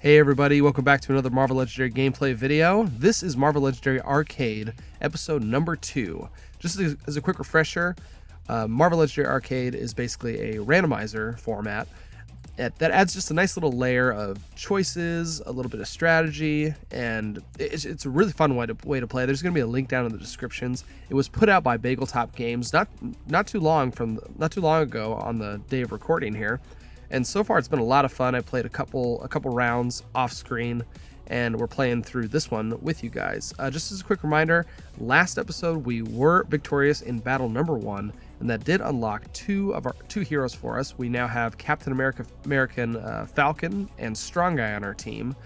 Hey everybody, welcome back to another Marvel Legendary gameplay video. This is Marvel Legendary Arcade, episode number 2. Just as a quick refresher, Marvel Legendary Arcade is basically a randomizer format that adds just a nice little layer of choices, a little bit of strategy, and it's a really fun way to play. There's going to be a link down in the descriptions. It was put out by Bageltop Games not too long ago on the day of recording here. And so far, it's been a lot of fun. I played a couple rounds off screen, and we're playing through this one with you guys. Just as a quick reminder, last episode we were victorious in battle number 1, and that did unlock two heroes for us. We now have Captain American Falcon and Strong Guy on our team.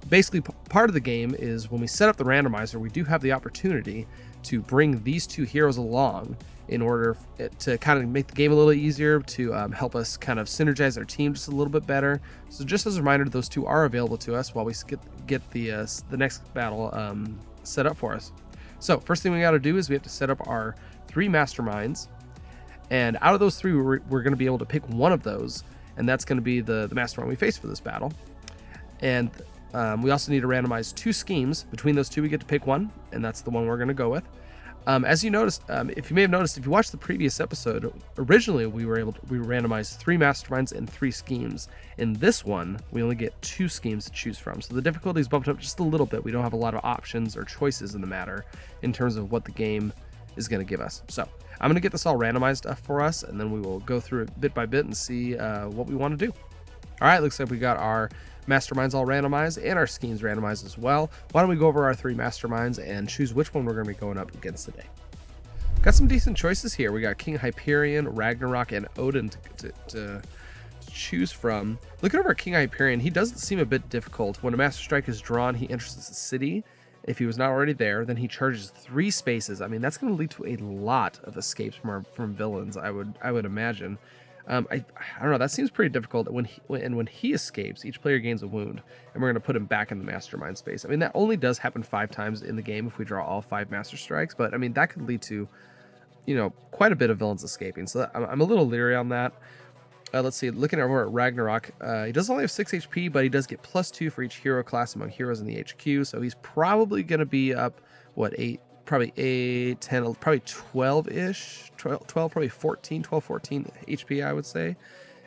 Basically, part of the game is when we set up the randomizer, we do have the opportunity to bring these two heroes along in order to kind of make the game a little easier, to help us kind of synergize our team just a little bit better. So just as a reminder, those two are available to us while we get the next battle set up for us. So first thing we got to do is we have to set up our 3 masterminds, and out of those 3 we're going to be able to pick one of those, and that's going to be the mastermind we face for this battle. And we also need to randomize 2 schemes. Between those 2 we get to pick one, and that's the one we're going to go with. As you noticed, if you may have noticed, if you watched the previous episode, originally we randomized 3 masterminds and 3 schemes. In this one, we only get 2 schemes to choose from. So the difficulty is bumped up just a little bit. We don't have a lot of options or choices in the matter in terms of what the game is going to give us. So I'm going to get this all randomized for us, and then we will go through it bit by bit and see what we want to do. All right, looks like we got our masterminds all randomized and our schemes randomized as well. Why don't we go over our 3 masterminds and choose which one we're going to be going up against today. Got some decent choices here. We got King Hyperion, Ragnarok, and Odin to choose from. Looking over at King Hyperion, he does seem a bit difficult. When a Master Strike is drawn, he enters the city. If he was not already there, then he charges 3 spaces. I mean, that's going to lead to a lot of escapes from villains, I would imagine. I don't know, that seems pretty difficult. When he escapes, each player gains a wound, and we're going to put him back in the mastermind space. I mean, that only does happen 5 times in the game if we draw all 5 master strikes, but I mean, that could lead to, quite a bit of villains escaping. So I'm a little leery on that. Let's see, looking over at Ragnarok, he does only have 6 HP, but he does get +2 for each hero class among heroes in the HQ, so he's probably going to be up, probably 8, 10, probably 12-ish, 12, probably 14 HP, I would say.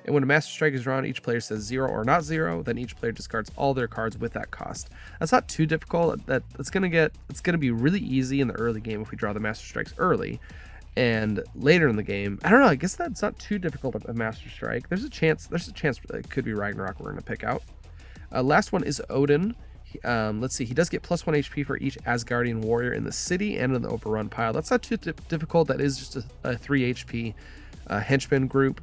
And when a Master Strike is drawn, each player says 0 or not 0, then each player discards all their cards with that cost. That's not too difficult. It's going to be really easy in the early game if we draw the Master Strikes early. And later in the game, I don't know, I guess that's not too difficult of a Master Strike. There's a chance that it could be Ragnarok we're going to pick out. Last one is Odin. Let's see, he does get +1 HP for each Asgardian warrior in the city and in the overrun pile. That's not too difficult. That is just a 3 HP Henchmen group.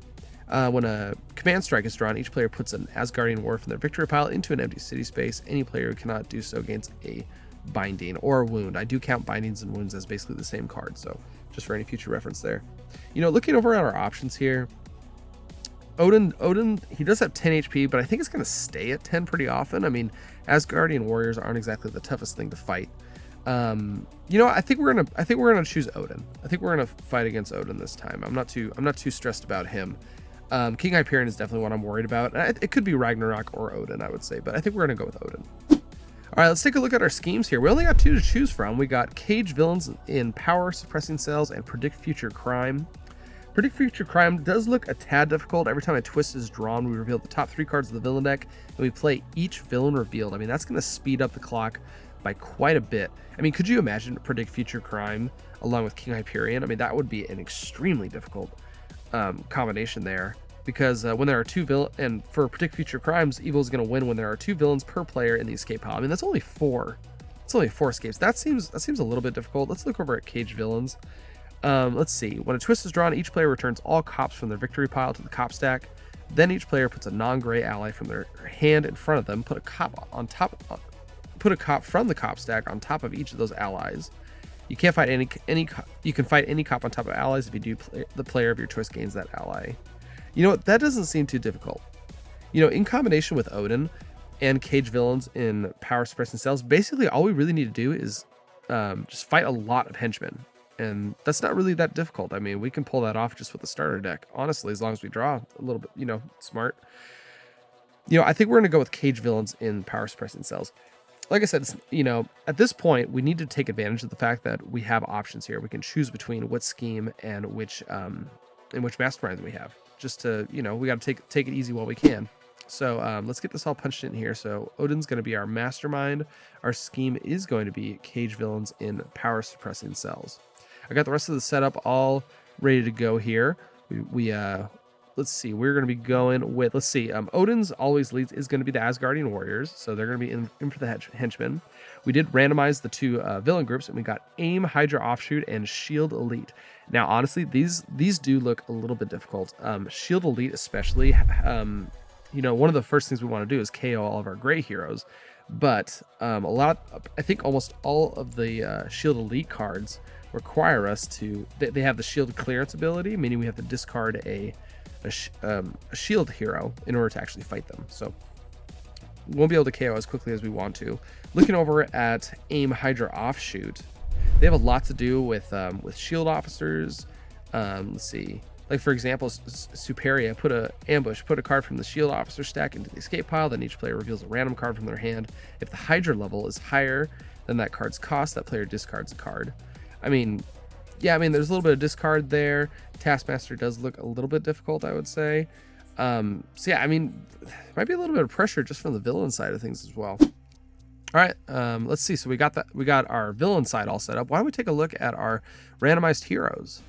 When a command strike is drawn, each player puts an Asgardian warrior from their victory pile into an empty city space. Any player who cannot do so gains a binding or a wound. I do count bindings and wounds as basically the same card, so just for any future reference there. Looking over at our options here, Odin, he does have 10 HP, but I think it's going to stay at 10 pretty often. I mean, Asgardian warriors aren't exactly the toughest thing to fight. I think we're gonna choose Odin. I think we're gonna fight against Odin this time. I'm not too stressed about him. King Hyperion is definitely what I'm worried about. It could be Ragnarok or Odin, I would say, but I think we're gonna go with Odin. All right, let's take a look at our schemes here. We only got 2 to choose from. We got Cage Villains in Power Suppressing Cells and Predict Future Crime. Predict Future Crime does look a tad difficult. Every time a twist is drawn, we reveal the top 3 cards of the villain deck, and we play each villain revealed. I mean, that's going to speed up the clock by quite a bit. I mean, could you imagine Predict Future Crime along with King Hyperion? I mean, that would be an extremely difficult combination there, because when there are 2 villains, and for Predict Future Crimes, Evil is going to win when there are 2 villains per player in the escape pile. I mean, that's only 4. It's only 4 escapes. That seems a little bit difficult. Let's look over at Cage Villains. Let's see. When a twist is drawn, each player returns all cops from their victory pile to the cop stack. Then each player puts a non-gray ally from their hand in front of them. Put a cop from the cop stack on top of each of those allies. You can't fight you can fight any cop on top of allies. If you do, the player of your choice gains that ally. That doesn't seem too difficult. In combination with Odin and Cage Villains in Power Suppressing Cells, basically all we really need to do is just fight a lot of henchmen. And that's not really that difficult. I mean, we can pull that off just with the starter deck, honestly, as long as we draw a little bit, smart. I think we're going to go with cage villains in power suppressing cells. Like I said, at this point, we need to take advantage of the fact that we have options here. We can choose between what scheme and which mastermind we have. Just to, we got to take it easy while we can. So let's get this all punched in here. So Odin's going to be our mastermind. Our scheme is going to be cage villains in power suppressing cells. I got the rest of the setup all ready to go here. Let's see, we're going to be going with, Odin's always leads is going to be the Asgardian warriors. So they're going to be in for the henchmen. We did randomize the two villain groups, and we got AIM, Hydra, Offshoot, and Shield Elite. Now, honestly, these do look a little bit difficult. Shield Elite especially, one of the first things we want to do is KO all of our gray heroes. But I think almost all of the Shield Elite cards require us to, they have the shield clearance ability, meaning we have to discard a shield hero in order to actually fight them. So we won't be able to KO as quickly as we want to. Looking over at AIM, Hydra, Offshoot, they have a lot to do with shield officers. Let's see, like for example, Superia put a card from the shield officer stack into the escape pile. Then each player reveals a random card from their hand. If the Hydra level is higher than that card's cost, that player discards a card. There's a little bit of discard there. Taskmaster does look a little bit difficult, I would say. Might be a little bit of pressure just from the villain side of things as well. All right, let's see. So we got our villain side all set up. Why don't we take a look at our randomized heroes?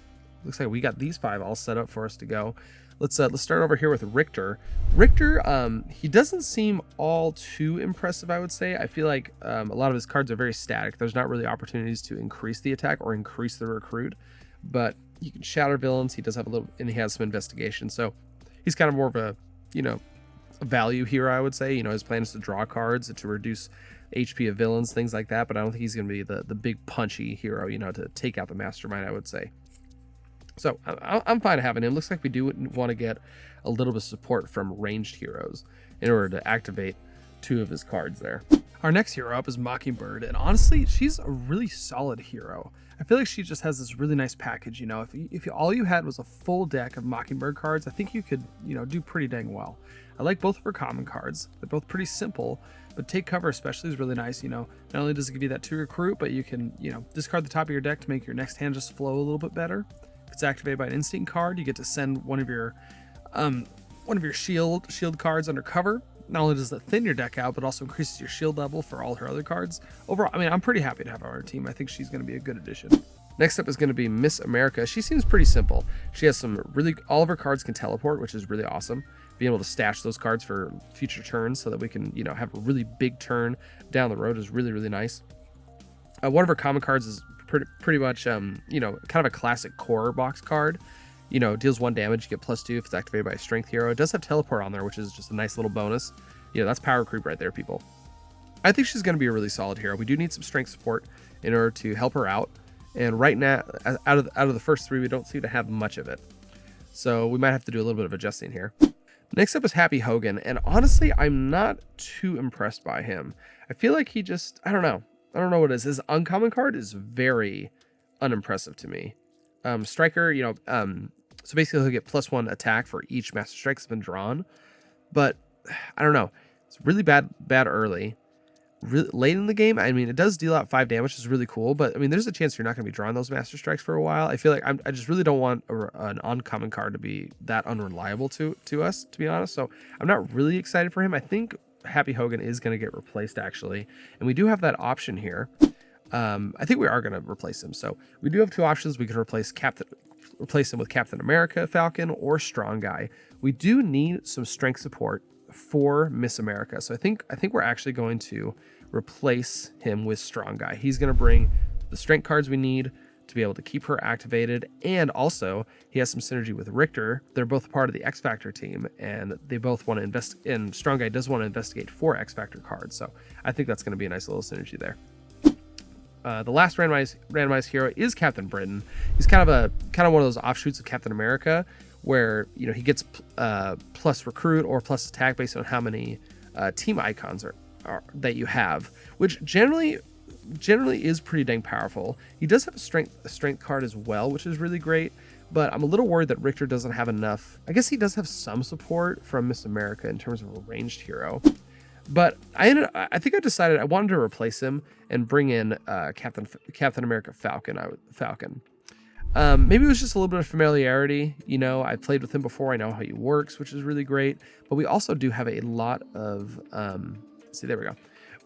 Looks like we got these 5 all set up for us to go. Let's start over here with Richter. Richter, he doesn't seem all too impressive, I would say. I feel like a lot of his cards are very static. There's not really opportunities to increase the attack or increase the recruit, but you can shatter villains. He does have and he has some investigation. So he's kind of more of a value hero, I would say. His plan is to draw cards and to reduce HP of villains, things like that. But I don't think he's going to be the big punchy hero, to take out the mastermind, I would say. So I'm fine having him. Looks like we do want to get a little bit of support from ranged heroes in order to activate 2 of his cards there. Our next hero up is Mockingbird, and honestly, she's a really solid hero. I feel like she just has this really nice package. If all you had was a full deck of Mockingbird cards, I think you could, do pretty dang well. I like both of her common cards. They're both pretty simple, but Take Cover especially is really nice. Not only does it give you that 2 recruit, but you can, discard the top of your deck to make your next hand just flow a little bit better. If it's activated by an instinct card, you get to send one of your shield cards under cover. Not only does that thin your deck out, but also increases your shield level for all her other cards. Overall, I'm pretty happy to have her on our team. I think she's going to be a good addition. Next up is going to be Miss America. She seems pretty simple. She has all of her cards can teleport, which is really awesome. Being able to stash those cards for future turns so that we can, have a really big turn down the road is really, really nice. One of her common cards is pretty much, kind of a classic core box card. Deals 1 damage, you get +2 if it's activated by a strength hero. It does have teleport on there, which is just a nice little bonus. That's power creep right there, people. I think she's going to be a really solid hero. We do need some strength support in order to help her out. And right now, out of the first 3, we don't seem to have much of it. So we might have to do a little bit of adjusting here. Next up is Happy Hogan. And honestly, I'm not too impressed by him. I feel like he just, I don't know what it is. His uncommon card is very unimpressive to me. Striker, so basically he'll get +1 attack for each Master Strike that's been drawn. But I don't know. It's really bad early. Really late in the game, it does deal out 5 damage, which is really cool. But there's a chance you're not going to be drawing those Master Strikes for a while. I feel like I just really don't want an uncommon card to be that unreliable to us, to be honest. So I'm not really excited for him. I think Happy Hogan is going to get replaced, actually. And we do have that option here. I think we are going to replace him. So we do have 2 options. We can replace him with Captain America, Falcon, or Strong Guy. We do need some strength support for Miss America. So I think we're actually going to replace him with Strong Guy. He's going to bring the strength cards we need to be able to keep her activated. And also he has some synergy with Richter. They're both part of the X Factor team, and they both want to invest in, Strong Guy does want to investigate 4 X Factor cards. So I think that's going to be a nice little synergy there. The last randomized hero is Captain Britain. He's kind of one of those offshoots of Captain America, where he gets plus recruit or plus attack based on how many team icons are that you have, which generally is pretty dang powerful. He does have a strength card as well, which is really great. but I'm a little worried that Richter doesn't have enough. I guess he does have some support from Miss America in terms of a ranged hero. But I think I decided I wanted to replace him and bring in Captain America Falcon. Maybe it was just a little bit of familiarity. You know, I played with him before. I know how he works, which is really great. But we also do have a lot of, see, there we go.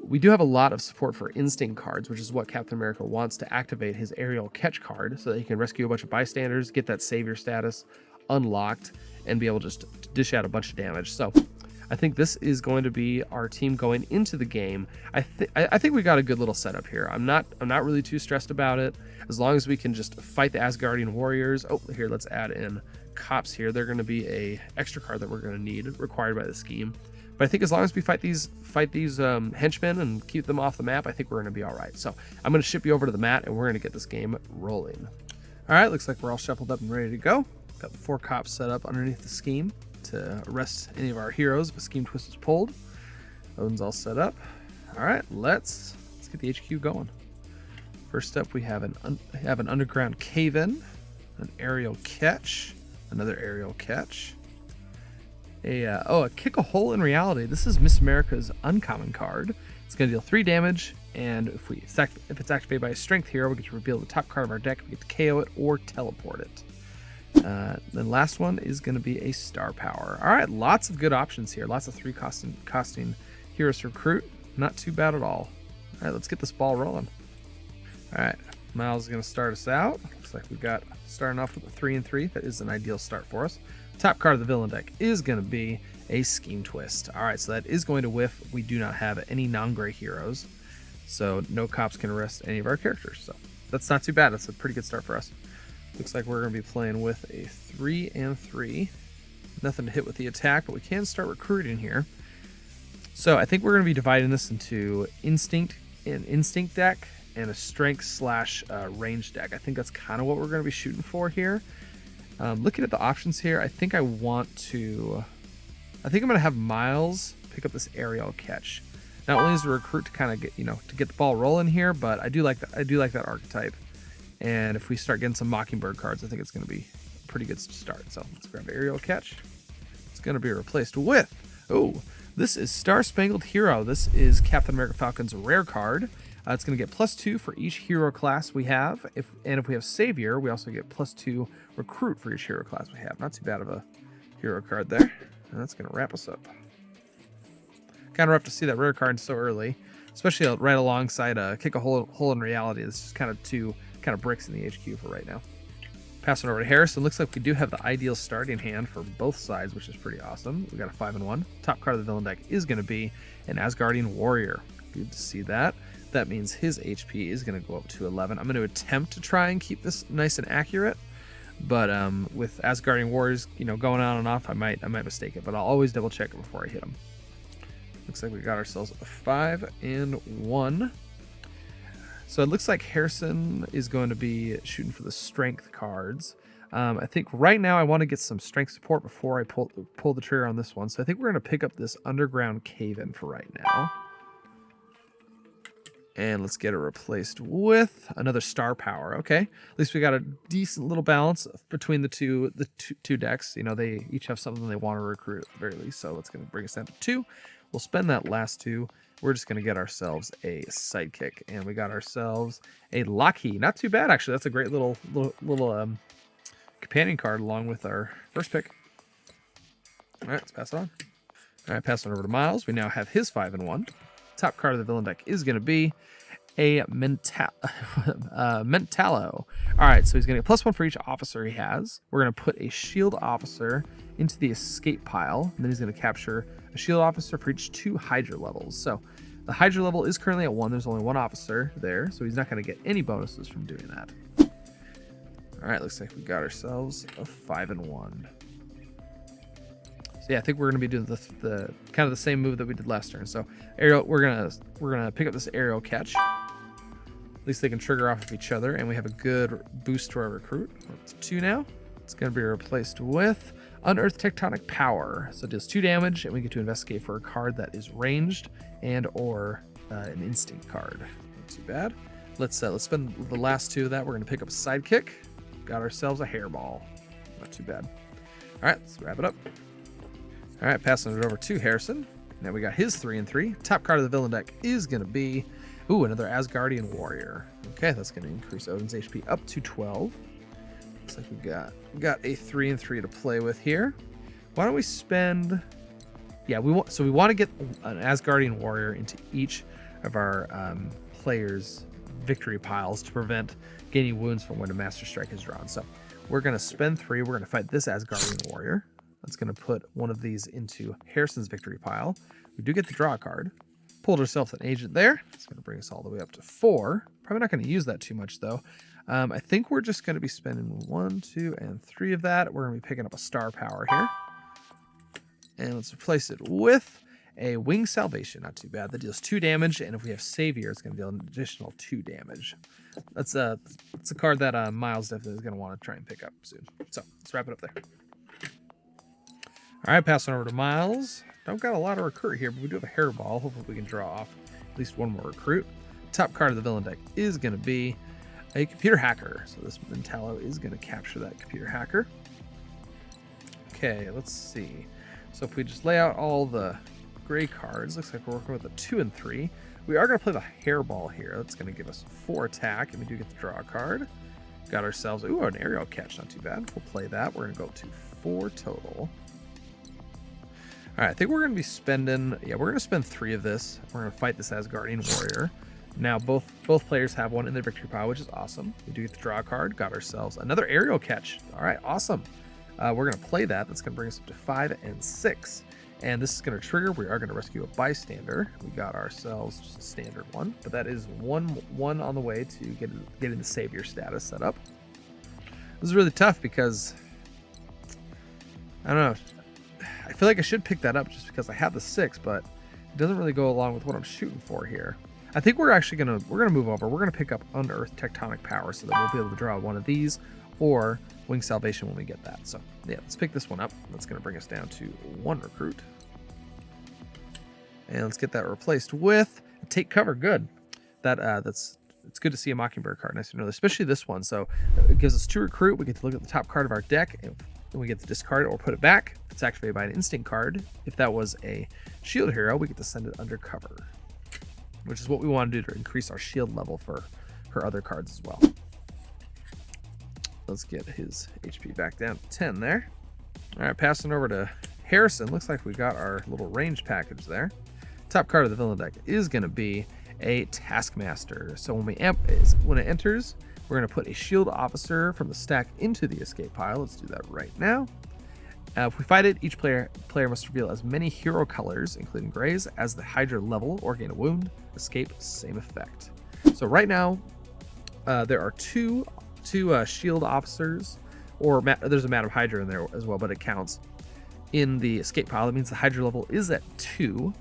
We do have a lot of support for instinct cards, which is what Captain America wants to activate his aerial catch card so that he can rescue a bunch of bystanders, get that savior status unlocked, and be able just to dish out a bunch of damage. So I think this is going to be our team going into the game. I think we got a good little setup here. I'm not really too stressed about it. As long as we can just fight the Asgardian warriors. Oh, here, let's add in cops here. They're going to be a extra card that we're going to need, required by the scheme. But I think as long as we fight these henchmen and keep them off the map, I think we're going to be all right. So I'm going to ship you over to the mat, and we're going to get this game rolling. All right, looks like we're all shuffled up and ready to go. Got the 4 cops set up underneath the scheme to arrest any of our heroes if a scheme twist is pulled. Odin's all set up. All right, let's get the HQ going. First up, we have an underground cave-in, an aerial catch, another aerial catch. A kick a hole in reality. This is Miss America's uncommon card. It's going to deal 3 damage, and if it's activated by a strength hero, we get to reveal the top card of our deck. We get to KO it or teleport it. The last one is going to be a star power. All right, lots of good options here. Lots of 3 costing heroes to recruit. Not too bad at all. All right, let's get this ball rolling. All right, Miles is going to start us out. Looks like we've got starting off with a 3 and 3. That is an ideal start for us. Top card of the villain deck is going to be a scheme twist. All right, so that is going to whiff. We do not have any non-gray heroes, so no cops can arrest any of our characters. So that's not too bad. That's a pretty good start for us. Looks like we're going to be playing with a 3 and 3. Nothing to hit with the attack, but we can start recruiting here. So I think we're going to be dividing this into instinct deck and a strength / range deck. I think that's kind of what we're going to be shooting for here. Looking at the options here, I think I'm going to have Miles pick up this aerial catch. Not only as a recruit to kind of get, to get the ball rolling here, but I do like that archetype. And if we start getting some Mockingbird cards, I think it's going to be a pretty good start. So let's grab aerial catch. It's going to be replaced with, this is Star Spangled Hero. This is Captain America Falcon's rare card. It's going to get +2 for each hero class we have. If we have Savior, we also get +2 recruit for each hero class we have. Not too bad of a hero card there. And that's going to wrap us up. Kind of rough to see that rare card so early, especially right alongside Kick a Hole in Reality. This is kind of 2 bricks in the HQ for right now. Passing over to Harrison. Looks like we do have the ideal starting hand for both sides, which is pretty awesome. We got a 5 and 1. Top card of the villain deck is going to be an Asgardian warrior. Good to see that. That means his HP is going to go up to 11. I'm going to attempt to try and keep this nice and accurate, but with Asgardian warriors, going on and off, I might mistake it. But I'll always double check it before I hit them. Looks like we got ourselves a 5 and 1. So it looks like Harrison is going to be shooting for the strength cards. I think right now I want to get some strength support before I pull the trigger on this one. So I think we're going to pick up this underground cave-in for right now. And let's get it replaced with another star power. Okay, at least we got a decent little balance between the two decks. They each have something they want to recruit at the very least. So it's going to bring us down to 2. We'll spend that last 2. We're just going to get ourselves a sidekick, and we got ourselves a Lockheed. Not too bad, actually. That's a great little companion card along with our first pick. All right, let's pass it on. All right, pass it over to Miles. We now have his 5 and 1. Top card of the villain deck is going to be a Mentalo. All right, so he's going to get +1 for each officer he has. We're going to put a shield officer into the escape pile, and then he's going to capture a shield officer for each 2 Hydra levels. So the Hydra level is currently at 1. There's only 1 officer there, so he's not going to get any bonuses from doing that. All right, looks like we got ourselves a 5 and 1. So yeah, I think we're going to be doing the kind of the same move that we did last turn. So aerial, we're gonna pick up this aerial catch. At least they can trigger off of each other, and we have a good boost to our recruit. We're up to 2 now. It's going to be replaced with Unearthed Tectonic Power. So it deals 2 damage, and we get to investigate for a card that is ranged and or an instinct card. Not too bad. Let's spend the last 2 of that. We're going to pick up a sidekick. Got ourselves a hairball. Not too bad. All right, let's wrap it up. All right, passing it over to Harrison. Now we got his 3 and 3. Top card of the villain deck is going to be, another Asgardian warrior. Okay, that's going to increase Odin's HP up to 12. Looks like we got a 3 and 3 to play with here. Why don't we spend? Yeah, we want to get an Asgardian warrior into each of our players' victory piles to prevent gaining wounds from when a Master Strike is drawn. So we're going to spend 3. We're going to fight this Asgardian warrior. That's going to put one of these into Harrison's victory pile. We do get the draw card. Pulled ourselves an agent there. It's going to bring us all the way up to 4. Probably not going to use that too much, though. I think we're just going to be spending 1, 2, and 3 of that. We're going to be picking up a star power here. And let's replace it with a Wing Salvation. Not too bad. That deals 2 damage, and if we have Savior, it's going to deal an additional 2 damage. That's a card that Miles definitely is going to want to try and pick up soon. So let's wrap it up there. All right, passing over to Miles. Don't got a lot of recruit here, but we do have a hairball. Hopefully we can draw off at least one more recruit. Top card of the villain deck is going to be a computer hacker. So this Mentallo is going to capture that computer hacker. Okay, let's see. So if we just lay out all the gray cards, looks like we're working with a 2 and 3. We are going to play the hairball here. That's going to give us 4 attack, and we do get the draw card. Got ourselves, an aerial catch, not too bad. We'll play that. We're going to go up to 4 total. All right, I think we're going to be spending, we're going to spend 3 of this. We're going to fight this Asgardian warrior. Now, both players have one in their victory pile, which is awesome. We do get the draw card. Got ourselves another aerial catch. All right, awesome. We're going to play that. That's going to bring us up to 5 and 6. And this is going to trigger. We are going to rescue a bystander. We got ourselves just a standard one, but that is one on the way to getting the savior status set up. This is really tough because, I don't know. I feel like I should pick that up just because I have the 6, but it doesn't really go along with what I'm shooting for here. I think we're actually gonna move over. We're gonna pick up Unearthed Tectonic Power so that we'll be able to draw one of these or Wing Salvation when we get that. So yeah, let's pick this one up. That's gonna bring us down to 1 recruit. And let's get that replaced with Take Cover. Good. It's good to see a Mockingbird card nice and early, especially this one. So it gives us 2 recruit. We get to look at the top card of our deck. And we get to discard it or put it back. It's activated by an instinct card. If that was a shield hero, we get to send it under cover, which is what we want to do to increase our shield level for her other cards as well. Let's get his HP back down to 10 there. All right, passing over to Harrison. Looks like we got our little range package there. Top card of the villain deck is going to be a Taskmaster. So when it enters, we're going to put a shield officer from the stack into the escape pile. Let's do that right now. If we fight it, each player must reveal as many hero colors, including grays, as the Hydra level or gain a wound. Escape, same effect. So right now, there are two shield officers, or there's a Madam Hydra in there as well, but it counts in the escape pile. That means the Hydra level is at 2,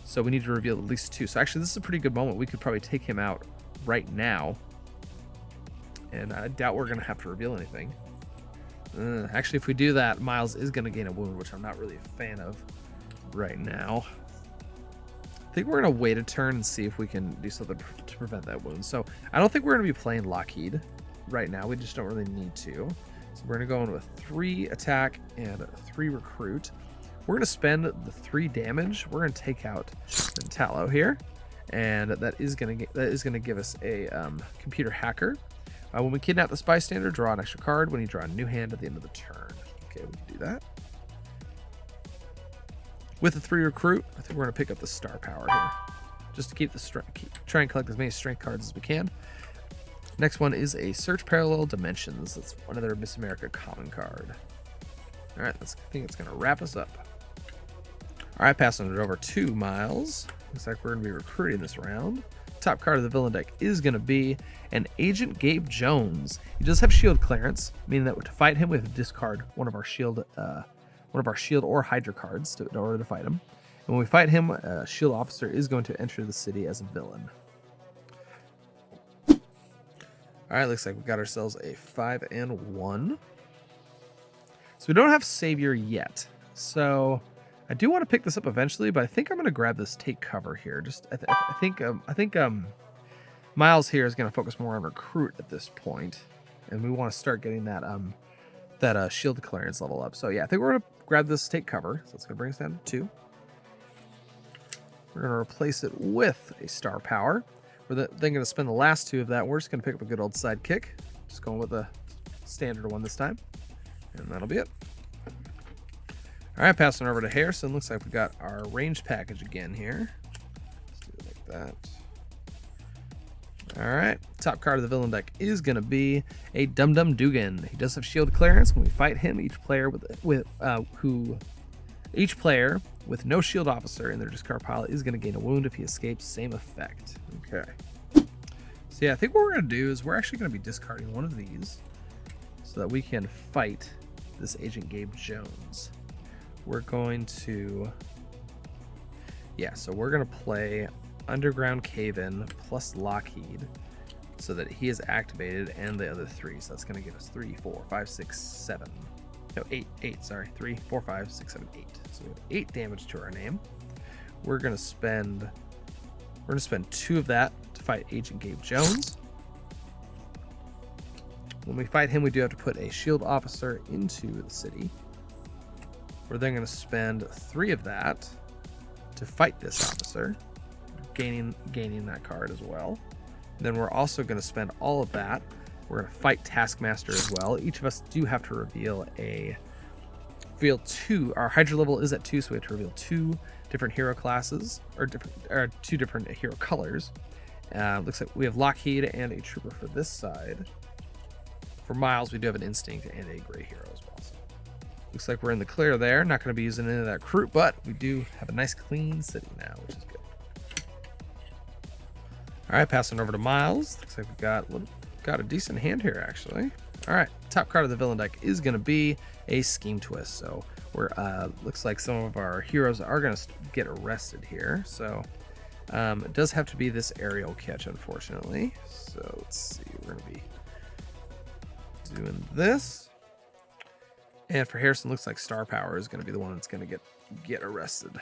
so we need to reveal at least 2. So actually, this is a pretty good moment. We could probably take him out right now. And I doubt we're going to have to reveal anything. Actually, if we do that, Miles is going to gain a wound, which I'm not really a fan of right now. I think we're going to wait a turn and see if we can do something to prevent that wound. So I don't think we're going to be playing Lockheed right now. We just don't really need to. So we're going to go in with 3 attack and 3 recruit. We're going to spend the 3 damage. We're going to take out Mentallo here. And that is going to give us a computer hacker. When we kidnap this bystander, draw an extra card when you draw a new hand at the end of the turn. Okay, we can do that. With the 3 recruit, I think we're going to pick up the star power here. Just to keep the try and collect as many strength cards as we can. Next one is a Search Parallel Dimensions. That's another Miss America common card. All right, I think it's going to wrap us up. All right, passing it over to Miles. Looks like we're going to be recruiting this round. Top card of the villain deck is going to be an Agent Gabe Jones. He does have shield clearance, meaning that to fight him, we have to discard one of our shield or Hydra cards in order to fight him. And when we fight him, a shield officer is going to enter the city as a villain. All right, looks like we got ourselves a 5 and 1. So we don't have Savior yet. So I do want to pick this up eventually, but I think I'm going to grab this Take Cover here. I think Miles here is going to focus more on recruit at this point, and we want to start getting that that shield clearance level up. So yeah, I think we're gonna grab this take cover. So it's gonna bring us down to 2. We're gonna replace it with a star power. We're then gonna spend the last 2 of that. We're just gonna pick up a good old sidekick. Just going with a standard one this time. And that'll be it. All right, passing over to Harrison. Looks like we got our range package again here. Let's do it like that. All right, top card of the villain deck is going to be a Dum Dum Dugan. He does have shield clearance. When we fight him, each player with no shield officer in their discard pile is going to gain a wound if he escapes. Same effect. Okay. So yeah, I think what we're going to do is we're actually going to be discarding one of these so that we can fight this Agent Gabe Jones. We're going to, so we're going to play Underground Cave-In plus Lockheed so that he is activated and the other 3. So that's going to give us 3, 4, 5, 6, 7. No, 8, sorry. 3, 4, 5, 6, 7, 8. So we have 8 damage to our name. We're going to spend 2 of that to fight Agent Gabe Jones. When we fight him, we do have to put a shield officer into the city. We're then going to spend 3 of that to fight this officer, gaining that card as well. Then we're also going to spend all of that. We're going to fight Taskmaster as well. Each of us do have to reveal 2. Our Hydra level is at 2, so we have to reveal 2 different hero classes, or 2 different hero colors. Looks like we have Lockheed and a Trooper for this side. For Miles, we do have an Instinct and a Gray Hero as well. So looks like we're in the clear there. Not going to be using any of that recruit, but we do have a nice clean city now, which is good. All right, passing over to Miles. Looks like we've got a decent hand here, actually. All right, top card of the villain deck is going to be a Scheme Twist. So we're looks like some of our heroes are going to get arrested here. So it does have to be this aerial catch, unfortunately. So let's see, we're going to be doing this. And for Harrison, looks like Star Power is going to be the one that's going to get arrested.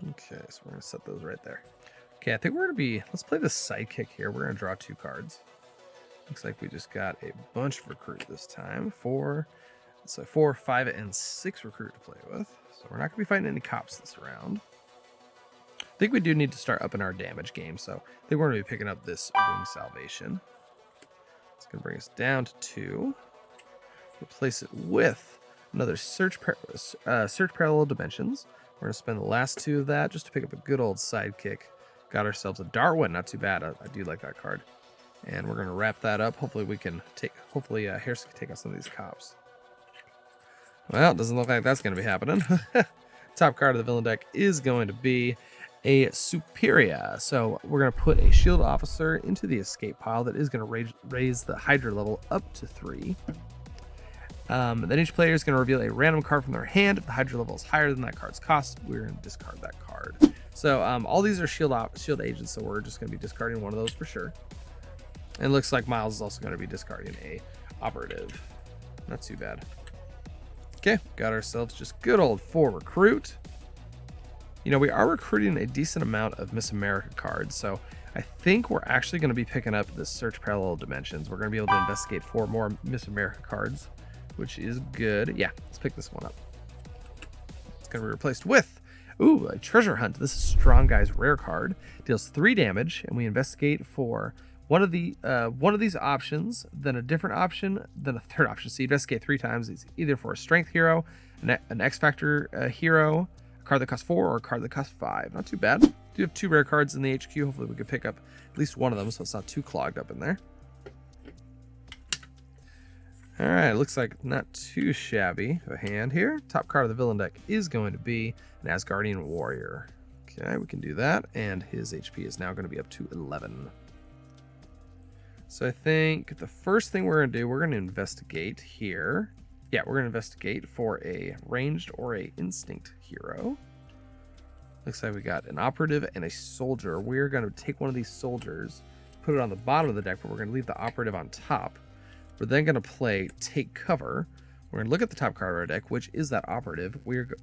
Okay, so we're going to set those right there. Okay, I think we're going to be, let's play the sidekick here. We're going to draw 2 cards. Looks like we just got a bunch of recruit this time. 4, 5, and 6 recruit to play with. So we're not going to be fighting any cops this round. I think we do need to start upping our damage game. So I think we're going to be picking up this Wing Salvation. It's going to bring us down to 2. Replace it with another Search Parallel Dimensions. We're going to spend the last 2 of that just to pick up a good old sidekick. Got ourselves a Darwin. Not too bad. I do like that card. And we're going to wrap that up. Hopefully Harrison can take out some of these cops. Well, it doesn't look like that's going to be happening. Top card of the villain deck is going to be a Superior. So we're going to put a shield officer into the escape pile that is going to raise the Hydra level up to 3. Then each player is going to reveal a random card from their hand. If the Hydra level is higher than that card's cost, we're going to discard that card. So all these are shield agents, so we're just going to be discarding one of those for sure. And it looks like Miles is also going to be discarding a operative. Not too bad. Okay, got ourselves just good old 4 recruit. You know, we are recruiting a decent amount of Miss America cards, so I think we're actually going to be picking up the Search Parallel Dimensions. We're going to be able to investigate 4 more Miss America cards, which is good. Yeah, let's pick this one up. It's going to be replaced with, a Treasure Hunt. This is Strong Guy's rare card. Deals 3 damage, and we investigate for one of these options, then a different option, then a third option. So you investigate 3 times. It's either for a Strength hero, an X Factor hero, a card that costs 4, or a card that costs 5. Not too bad. Do you have 2 rare cards in the HQ? Hopefully we can pick up at least one of them, so it's not too clogged up in there. All right, looks like not too shabby of a hand here. Top card of the villain deck is going to be an Asgardian warrior. Okay, we can do that, and his HP is now going to be up to 11. So I think the first thing we're going to do, we're going to investigate here. Yeah, we're going to investigate for a ranged or a instinct hero. Looks like we got an operative and a soldier. We're going to take one of these soldiers, put it on the bottom of the deck, but we're going to leave the operative on top. We're then going to play Take Cover. We're going to look at the top card of our deck, which is that operative.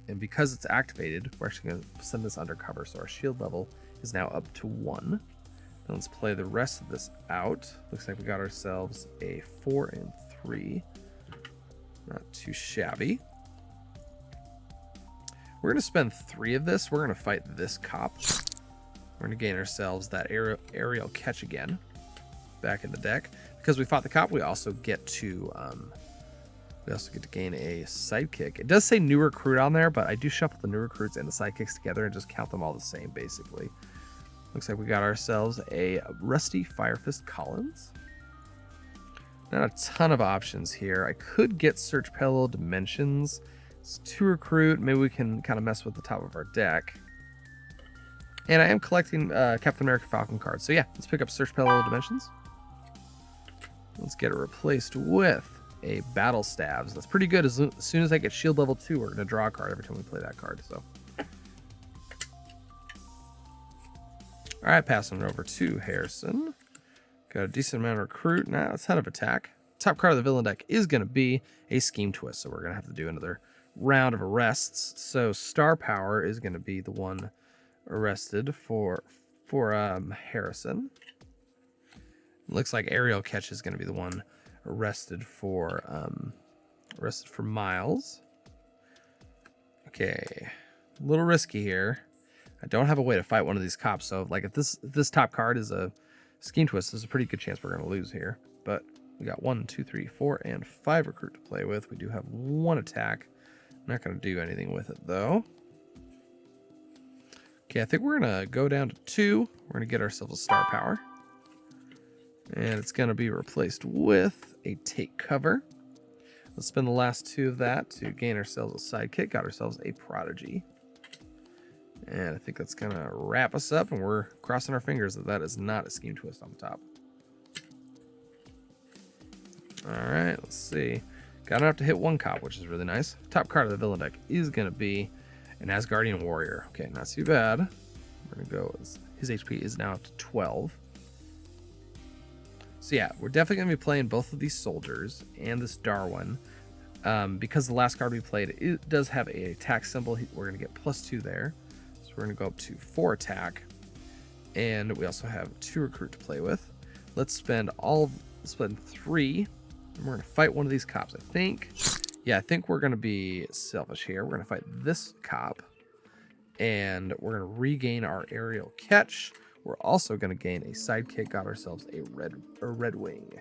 And because it's activated, we're actually going to send this undercover. So our shield level is now up to 1. Then let's play the rest of this out. Looks like we got ourselves a 4 and 3. Not too shabby. We're going to spend 3 of this. We're going to fight this cop. We're going to gain ourselves that aerial catch again back in the deck. Because we fought the cop, we also get to gain a sidekick. It does say new recruit on there, but I do shuffle the new recruits and the sidekicks together and just count them all the same, basically. Looks like we got ourselves a Rusty Firefist Collins. Not a ton of options here. I could get Search Parallel Dimensions. It's 2 recruit. Maybe we can kind of mess with the top of our deck. And I am collecting Captain America Falcon cards. So yeah, let's pick up Search Parallel Dimensions. Let's get it replaced with a Battle Stabs. That's pretty good. As soon as I get shield level 2, we're going to draw a card every time we play that card. So, all right, passing it over to Harrison. Got a decent amount of recruit. Now it's head of attack. Top card of the villain deck is going to be a Scheme Twist. So we're going to have to do another round of arrests. So Star Power is going to be the one arrested for Harrison. Looks like Aerial Catch is going to be the one arrested for Miles. Okay, a little risky here. I don't have a way to fight one of these cops, so like if this top card is a Scheme Twist, there's a pretty good chance we're going to lose here. But we got 1, 2, 3, 4, and 5 recruit to play with. We do have 1 attack. Not going to do anything with it though. Okay, I think we're going to go down to 2. We're going to get ourselves a Star Power. And it's going to be replaced with a Take Cover. Let's spend the last 2 of that to gain ourselves a sidekick. Got ourselves a Prodigy. And I think that's going to wrap us up. And we're crossing our fingers that that is not a Scheme Twist on the top. All right, let's see. Got enough to hit 1 cop, which is really nice. Top card of the villain deck is going to be an Asgardian Warrior. Okay, not too bad. We're going to go with his HP is now up to 12. So yeah, we're definitely going to be playing both of these soldiers and this Darwin. Because the last card we played, it does have a attack symbol. We're going to get +2 there. So we're going to go up to 4 attack. And we also have 2 recruit to play with. Let's spend 3. And we're going to fight one of these cops, I think. Yeah, I think we're going to be selfish here. We're going to fight this cop. And we're going to regain our aerial catch. We're also going to gain a sidekick. Got ourselves a red wing.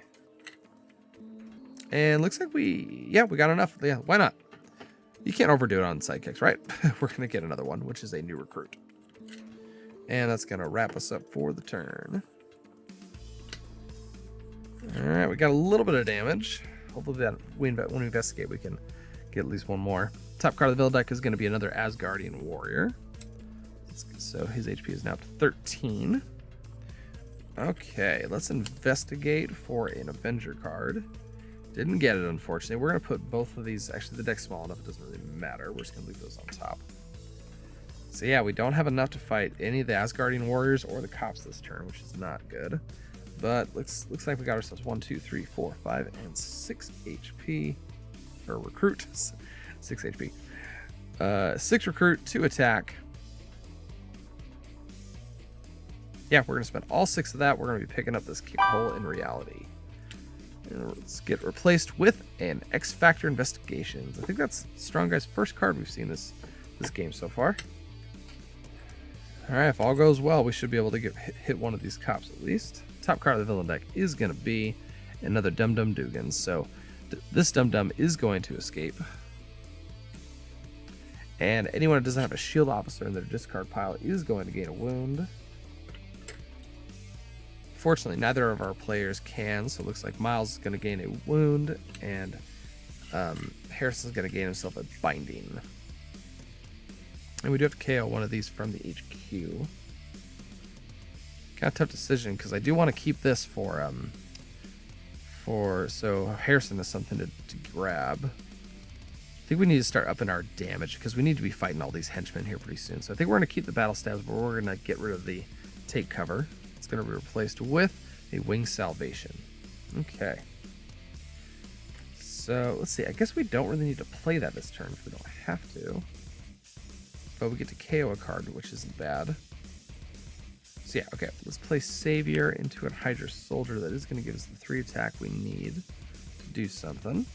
And looks like we got enough. Yeah, why not? You can't overdo it on sidekicks, right? We're going to get another one, which is a new recruit. And that's going to wrap us up for the turn. All right, we got a little bit of damage. Hopefully that when we investigate, we can get at least 1 more. Top card of the villain deck is going to be another Asgardian Warrior. So his HP is now up to 13. Okay, let's investigate for an Avenger card. Didn't get it, unfortunately. We're going to put both of these. Actually, the deck's small enough, it doesn't really matter. We're just going to leave those on top. So yeah, we don't have enough to fight any of the Asgardian Warriors or the cops this turn, which is not good. But looks like we got ourselves 1, 2, 3, 4, 5, and 6 HP. Or recruit. 6 HP. 6 recruit, 2 attack. Yeah, we're going to spend all 6 of that. We're going to be picking up this Kick Hole in Reality. And let's get replaced with an X Factor Investigations. I think that's Strong Guy's first card we've seen this game so far. All right, if all goes well, we should be able to hit one of these cops at least. Top card of the villain deck is going to be another Dum Dum Dugan. So this Dum Dum is going to escape. And anyone who doesn't have a shield officer in their discard pile is going to gain a wound. Fortunately, neither of our players can, so it looks like Miles is going to gain a wound, and Harrison's going to gain himself a binding. And we do have to KO one of these from the HQ. Kind of tough decision, because I do want to keep this so Harrison has something to grab. I think we need to start upping our damage, because we need to be fighting all these henchmen here pretty soon. So I think we're going to keep the battle stabs, but we're going to get rid of the take cover. It's going to be replaced with a Wing Salvation. Okay. So, let's see. I guess we don't really need to play that this turn if we don't have to. But we get to KO a card, which isn't bad. So yeah, okay, let's play Savior into a Hydra Soldier. That is going to give us the 3 attack we need to do something.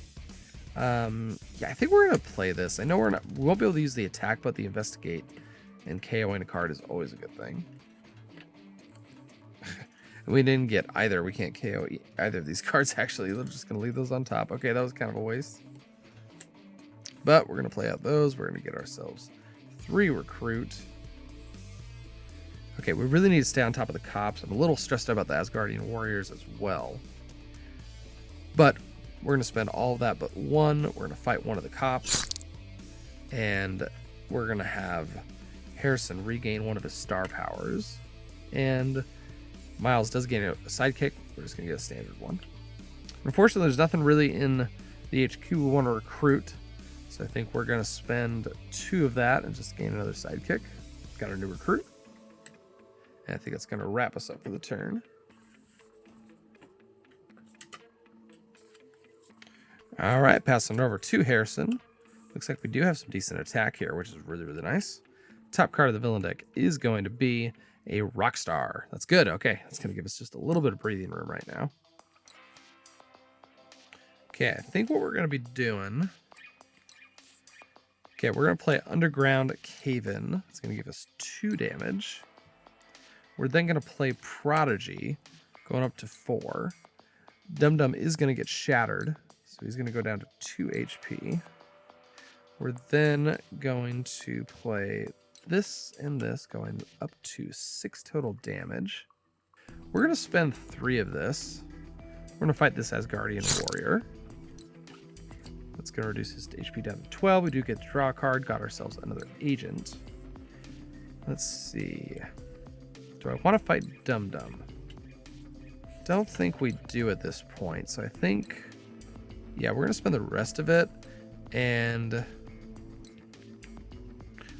Yeah, I think we're going to play this. I know we won't be able to use the attack, but the Investigate and KOing a card is always a good thing. We didn't get either. We can't KO either of these cards, actually. We're just going to leave those on top. Okay, that was kind of a waste. But we're going to play out those. We're going to get ourselves 3 recruit. Okay, we really need to stay on top of the cops. I'm a little stressed out about the Asgardian warriors as well. But we're going to spend all of that but 1. We're going to fight one of the cops. And we're going to have Harrison regain one of his star powers. And Miles does gain a sidekick. We're just going to get a standard one. Unfortunately, there's nothing really in the HQ we want to recruit. So I think we're going to spend 2 of that and just gain another sidekick. Got our new recruit. And I think that's going to wrap us up for the turn. All right, passing over to Harrison. Looks like we do have some decent attack here, which is really, really nice. Top card of the villain deck is going to be a Rockstar. That's good. Okay, that's going to give us just a little bit of breathing room right now. Okay, I think what we're going to be doing... Okay, we're going to play Underground Cave-In. It's going to give us 2 damage. We're then going to play Prodigy, going up to 4. Dum Dum is going to get shattered, so he's going to go down to 2 HP. We're then going to play this and this, going up to 6 total damage. We're going to spend 3 of this. We're going to fight this Asgardian warrior. That's going to reduce his HP down to 12. We do get to draw a card. Got ourselves another agent. Let's see. Do I want to fight Dum Dum? Don't think we do at this point. So I think, yeah, we're going to spend the rest of it. And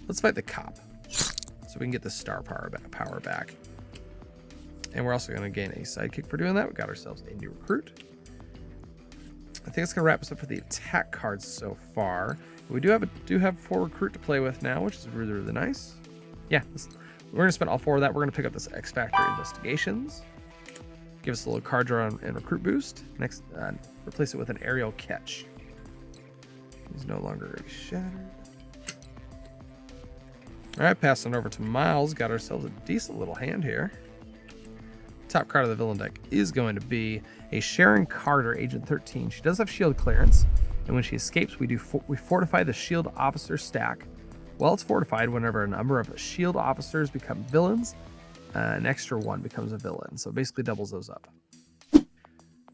let's fight the cop. So we can get the star power back. And we're also going to gain a sidekick for doing that. We got ourselves a new recruit. I think it's going to wrap us up for the attack cards so far. We do have 4 recruit to play with now, which is really, really nice. Yeah, we're going to spend all 4 of that. We're going to pick up this X Factor Investigations. Give us a little card draw and recruit boost. Next, replace it with an aerial catch. He's no longer shattered. All right, passing over to Miles. Got ourselves a decent little hand here. Top card of the villain deck is going to be a Sharon Carter, Agent 13. She does have shield clearance, and when she escapes, we fortify the shield officer stack. While it's fortified, whenever a number of shield officers become villains, an extra 1 becomes a villain. So it basically doubles those up.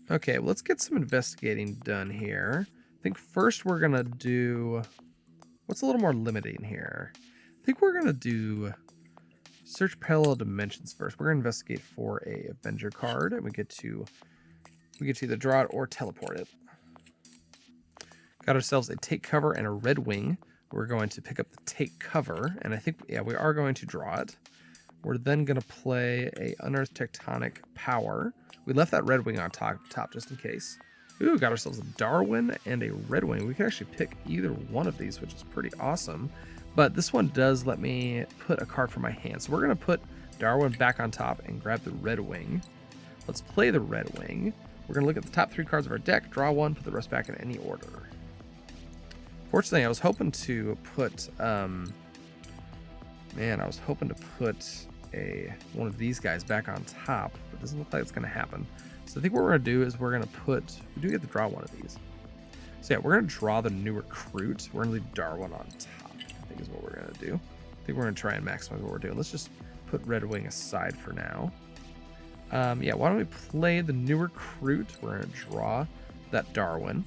Okay, well, let's get some investigating done here. I think first we're going to do... What's a little more limiting here? I think we're going to do... Search parallel dimensions first. We're going to investigate for a Avenger card, and we get to either draw it or teleport it. Got ourselves a Take Cover and a Red Wing. We're going to pick up the Take Cover, and I think, yeah, we are going to draw it. We're then going to play a Unearthed Tectonic Power. We left that Red Wing on top just in case. Ooh, got ourselves a Darwin and a Red Wing. We can actually pick either one of these, which is pretty awesome. But this one does let me put a card from my hand. So we're going to put Darwin back on top and grab the Red Wing. Let's play the Red Wing. We're going to look at the top 3 cards of our deck, draw 1, put the rest back in any order. Fortunately, I was hoping to put... one of these guys back on top. But it doesn't look like it's going to happen. So I think what we're going to do is we're going to put... We do get to draw one of these. So yeah, we're going to draw the new recruit. We're going to leave Darwin on top. I think is what we're going to do. I think we're going to try and maximize what we're doing. Let's just put Red Wing aside for now. Yeah, why don't we play the new recruit? We're going to draw that Darwin.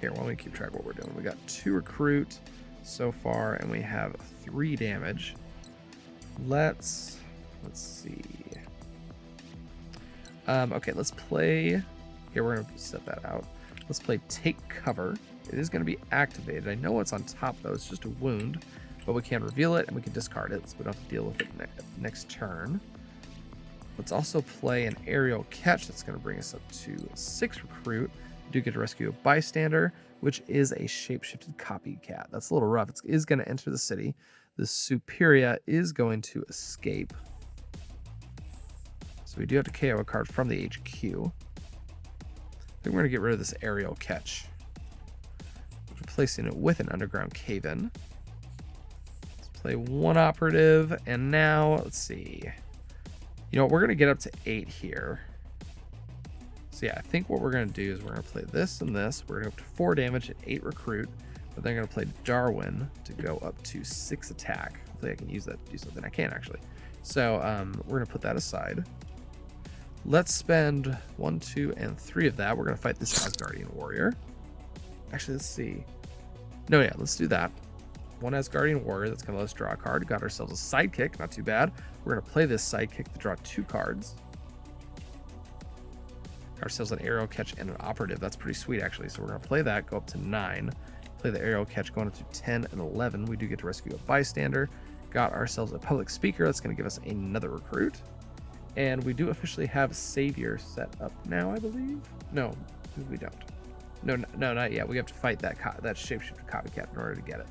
Here, why don't we keep track of what we're doing? We got 2 recruit so far, and we have 3 damage. Let's see. Okay, let's play. Here, we're going to set that out. Let's play Take Cover. It is going to be activated. I know it's on top, though. It's just a wound, but we can reveal it, and we can discard it, so we don't have to deal with it next turn. Let's also play an Aerial Catch. That's going to bring us up to 6 recruit. We do get to rescue a Bystander, which is a shapeshifted copycat. That's a little rough. It is going to enter the city. The Superia is going to escape. So we do have to KO a card from the HQ. I think we're going to get rid of this aerial catch. Replacing it with an underground cave-in. Let's play one operative, and now, let's see. You know what, we're going to get up to 8 here. So yeah, I think what we're going to do is we're going to play this and this. We're going to go up to 4 damage and 8 recruit. But then I'm going to play Darwin to go up to 6 attack. Hopefully I can use that to do something. I can, actually. So we're going to put that aside. Let's spend 1, 2, and 3 of that. We're going to fight this Asgardian warrior. Actually, let's see. No, yeah, let's do that. 1 Asgardian warrior. That's going to let us draw a card. Got ourselves a sidekick. Not too bad. We're going to play this sidekick to draw 2 cards. Got ourselves an arrow catch and an operative. That's pretty sweet, actually. So we're going to play that, go up to 9. Play the arrow catch going up to 10 and 11. We do get to rescue a bystander. Got ourselves a public speaker. That's going to give us another recruit. And we do officially have Savior set up now, I believe. No, we don't. No, not yet. We have to fight that shapeshifted copycat in order to get it.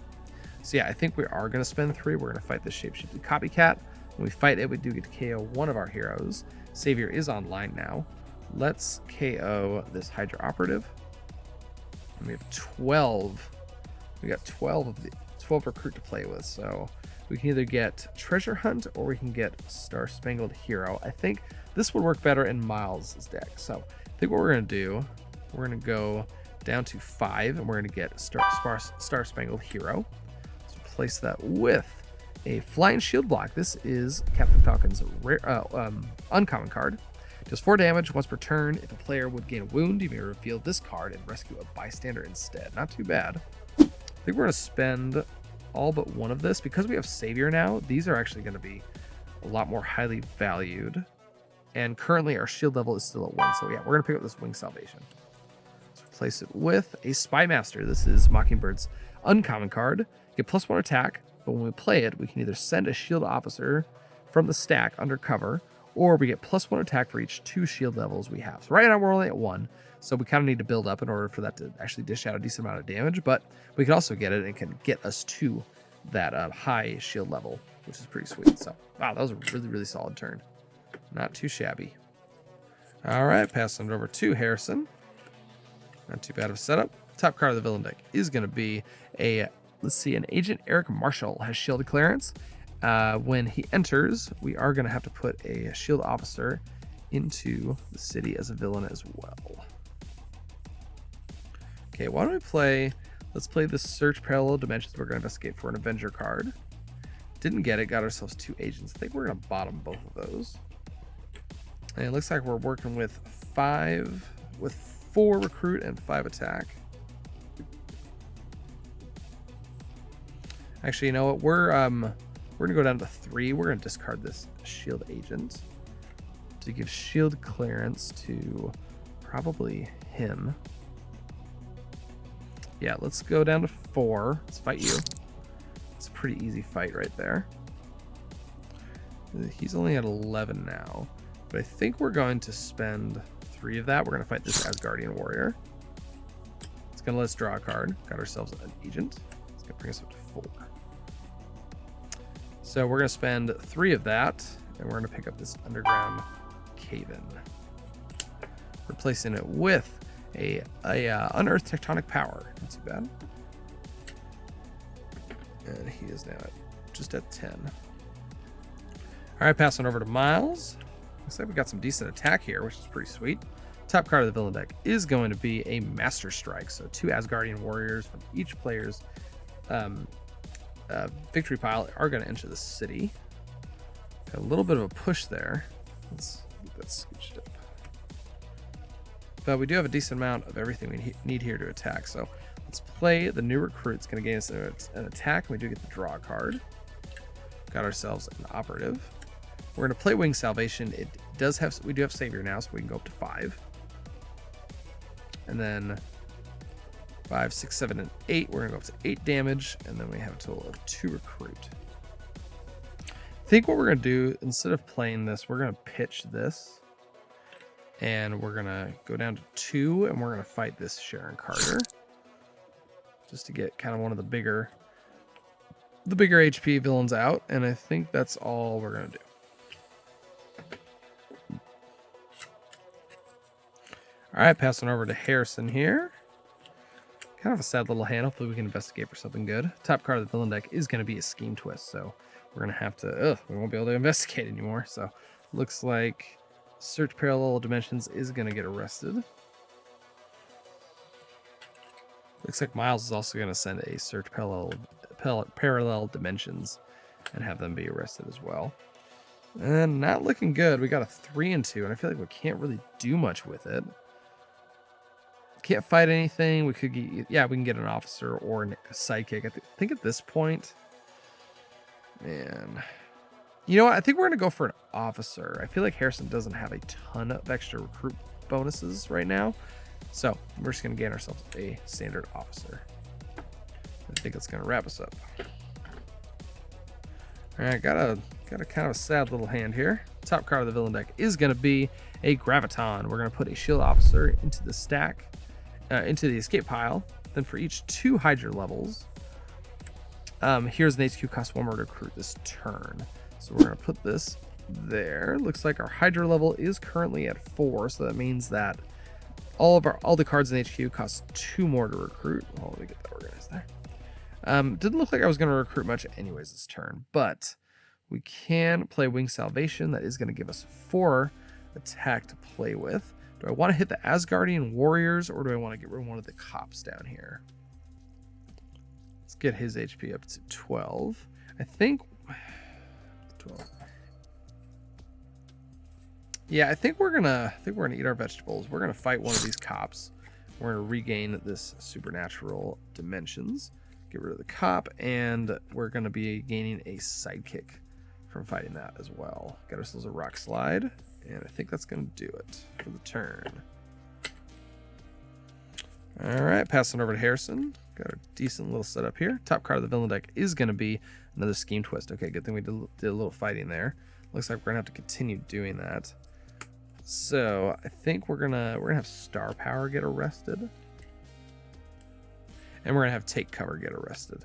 So yeah, I think we are going to spend 3. We're going to fight this shapeshifted copycat. When we fight it, we do get to KO one of our heroes. Savior is online now. Let's KO this Hydra operative. And we have 12. We got 12 recruit to play with. So we can either get Treasure Hunt or we can get Star Spangled Hero. I think this would work better in Miles' deck. So I think what we're going to do, we're going to go down to 5 and we're going to get Star Spangled Hero. Let's replace that with a Flying Shield block. This is Captain Falcon's uncommon card. Does 4 damage once per turn. If a player would gain a wound, you may reveal this card and rescue a bystander instead. Not too bad. I think we're going to spend all but 1 of this. Because we have Savior now, these are actually going to be a lot more highly valued. And currently our shield level is still at 1. So yeah, we're going to pick up this Wing Salvation. Let's replace it with a Spy Master. This is Mockingbird's uncommon card. Get +1 attack, but when we play it, we can either send a shield officer from the stack under cover, or we get +1 attack for each 2 shield levels we have. So right now we're only at 1, so we kind of need to build up in order for that to actually dish out a decent amount of damage, but we can also get it and it can get us to that high shield level, which is pretty sweet. So wow, that was a really, really solid turn. Not too shabby. All right, passing it over to Harrison. Not too bad of a setup. Top card of the villain deck is going to be a, let's see, an Agent Eric Marshall has shielded clearance. When he enters, we are going to have to put a shield officer into the city as a villain as well. Okay, why don't we play, let's play the Search Parallel Dimensions. We're going to investigate for an Avenger card. Didn't get it, got ourselves 2 agents. I think we're going to bottom both of those. And it looks like we're working with 4 recruit and 5 attack. Actually, you know what, we're gonna go down to 3. We're gonna discard this shield agent to give shield clearance to probably him. Yeah, let's go down to 4. Let's fight you. It's a pretty easy fight right there. He's only at 11 now, but I think we're going to spend 3 of that. We're gonna fight this Asgardian warrior. It's gonna let us draw a card. Got ourselves an agent. It's gonna bring us up to 4. So we're going to spend 3 of that, and we're going to pick up this underground cave-in. Replacing it with a unearthed tectonic power. Not too bad. And he is now just at 10. All right, passing over to Miles. Looks like we got some decent attack here, which is pretty sweet. Top card of the villain deck is going to be a Master Strike. So 2 Asgardian warriors from each player's victory pile are going to enter the city. Got a little bit of a push there. Let's get that scooched up. But we do have a decent amount of everything we need here to attack. So let's play the new recruit. It's going to gain us an attack. We do get the draw card. Got ourselves an operative. We're going to play Wing Salvation. We do have Savior now, so we can go up to 5. And then 5, 6, 7, and 8. We're going to go up to 8 damage, and then we have a total of 2 recruit. I think what we're going to do, instead of playing this, we're going to pitch this. And we're going to go down to 2, and we're going to fight this Sharon Carter. Just to get kind of one of the bigger HP villains out. And I think that's all we're going to do. All right, passing over to Harrison here. Kind of a sad little hand. Hopefully we can investigate for something good. Top card of the villain deck is going to be a Scheme Twist, so we're going to have to... we won't be able to investigate anymore. So looks like Search Parallel Dimensions is going to get arrested. Looks like Miles is also going to send a Search Parallel Dimensions and have them be arrested as well. And not looking good. We got a 3 and 2, and I feel like we can't really do much with it. Can't fight anything. We could get, yeah, we can get an officer or a sidekick. I think at this point, man, you know what? I think we're gonna go for an officer. I feel like Harrison doesn't have a ton of extra recruit bonuses right now, so we're just gonna gain ourselves a standard officer. I think it's gonna wrap us up. All right, got a kind of a sad little hand here. Top card of the villain deck is gonna be a Graviton. We're gonna put a shield officer into the stack. Into the escape pile. Then for each 2 Hydra levels, here's an HQ cost 1 more to recruit this turn. So we're going to put this there. Looks like our Hydra level is currently at 4, so that means that all the cards in HQ cost 2 more to recruit. Oh, let me get that organized there. Didn't look like I was going to recruit much anyways this turn, but we can play Wing Salvation. That is going to give us 4 attack to play with. Do I want to hit the Asgardian warriors, or do I want to get rid of one of the cops down here? Let's get his HP up to 12. I think 12. Yeah, I think we're gonna eat our vegetables. We're gonna fight one of these cops. We're gonna regain this supernatural dimensions. Get rid of the cop, and we're gonna be gaining a sidekick from fighting that as well. Got ourselves a rock slide. And I think that's going to do it for the turn. All right, passing over to Harrison. Got a decent little setup here. Top card of the villain deck is going to be another Scheme Twist. Okay, good thing we did a little fighting there. Looks like we're going to have to continue doing that. So I think we're gonna have Star Power get arrested. And we're going to have Take Cover get arrested.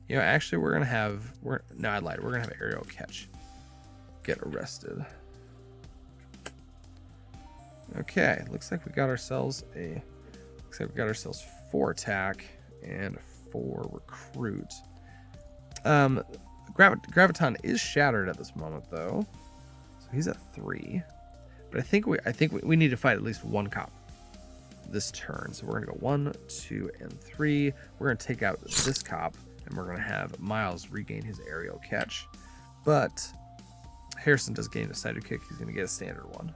You know, actually, we're going to have... No, I lied. We're going to have Aerial Catch get arrested. Okay, looks like we got ourselves 4 attack and 4 recruit. Graviton is shattered at this moment though, so he's at 3. But I think we need to fight at least 1 cop this turn. So we're gonna go 1, 2, and 3. We're gonna take out this cop, and we're gonna have Miles regain his aerial catch. But Harrison does gain a sidekick. He's going to get a standard one.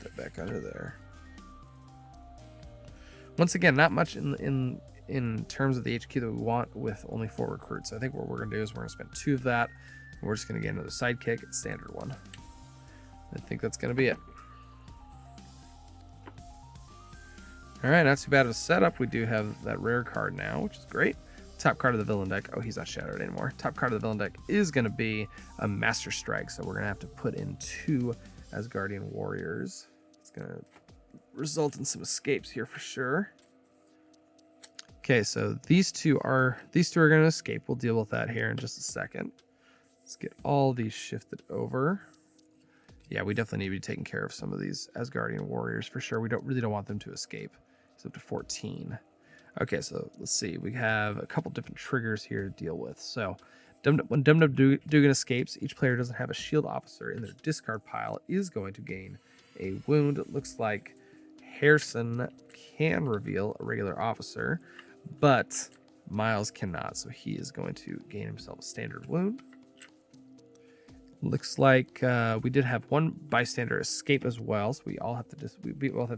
Put that back under there. Once again, not much in terms of the HQ that we want with only 4 recruits. I think what we're going to do is we're going to spend 2 of that. And we're just going to get another sidekick, standard one. I think that's going to be it. All right, not too bad of a setup. We do have that rare card now, which is great. Top card of the villain deck. Oh, he's not shattered anymore. Top card of the villain deck is going to be a Master Strike. So we're going to have to put in 2 Asgardian warriors. It's going to result in some escapes here for sure. Okay, so these two are going to escape. We'll deal with that here in just a second. Let's get all these shifted over. Yeah, we definitely need to be taking care of some of these Asgardian warriors for sure. We really don't want them to escape. It's up to 14. Okay, so let's see. We have a couple different triggers here to deal with. So when Dum Dum Dugan escapes, each player doesn't have a shield officer in their discard pile is going to gain a wound. It looks like Harrison can reveal a regular officer, but Miles cannot. So he is going to gain himself a standard wound. Looks like we did have 1 bystander escape as well. So we all have to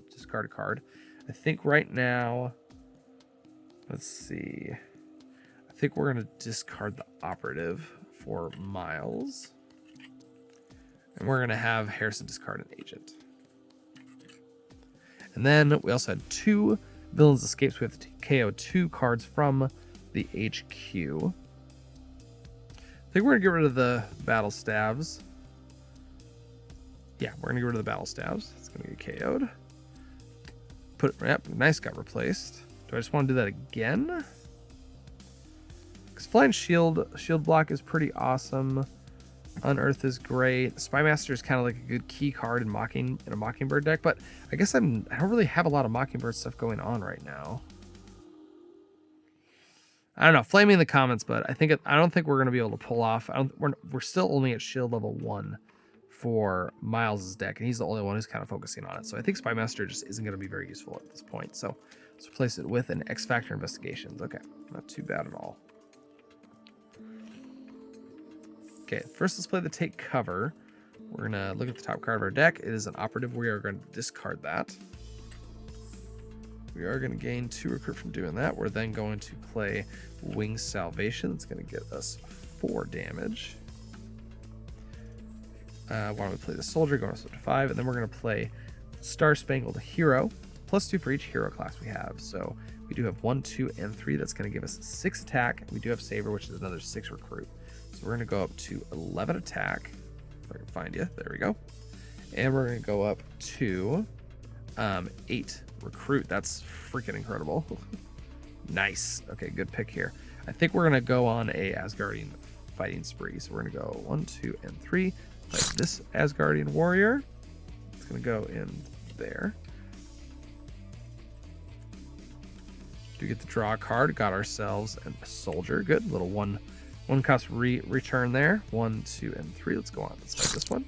discard a card. I think right now... Let's see. I think we're going to discard the operative for Miles. And we're going to have Harrison discard an agent. And then we also had 2 villains escapes. We have to KO 2 cards from the HQ. I think we're going to get rid of the battle staves. Yeah, we're going to get rid of the battle staves. It's going to get KO'd. Yep, nice, got replaced. Do I just want to do that again? Because flying shield block is pretty awesome. Unearth is great. Spymaster is kind of like a good key card in a Mockingbird deck, but I guess I don't really have a lot of Mockingbird stuff going on right now. I don't know. Flame me in the comments, but I don't think we're gonna be able to pull off. We're still only at shield level 1 for Miles's deck, and he's the only one who's kind of focusing on it. So I think Spymaster just isn't gonna be very useful at this point. So let's replace it with an X Factor Investigations. Okay, not too bad at all. Okay, first let's play the Take Cover. We're gonna look at the top card of our deck. It is an operative. We are going to discard that. We are going to gain 2 recruit from doing that. We're then going to play Wing Salvation. It's going to get us 4 damage. Why don't we play the Soldier, going up to 5, and then we're going to play Star Spangled Hero, +2 for each hero class we have. So we do have 1, 2, and 3. That's going to give us 6 attack. We do have Saber, which is another 6 recruit. So we're going to go up to 11 attack. If I can find you. There we go. And we're going to go up to 8 recruit. That's freaking incredible. Nice. Okay, good pick here. I think we're going to go on a Asgardian fighting spree. So we're going to go 1, 2, and 3. Fight this Asgardian warrior. It's going to go in there. Do get the draw card. Got ourselves a soldier. Good. Little one cost return there. 1, 2, and 3. Let's go on. Let's fight this one.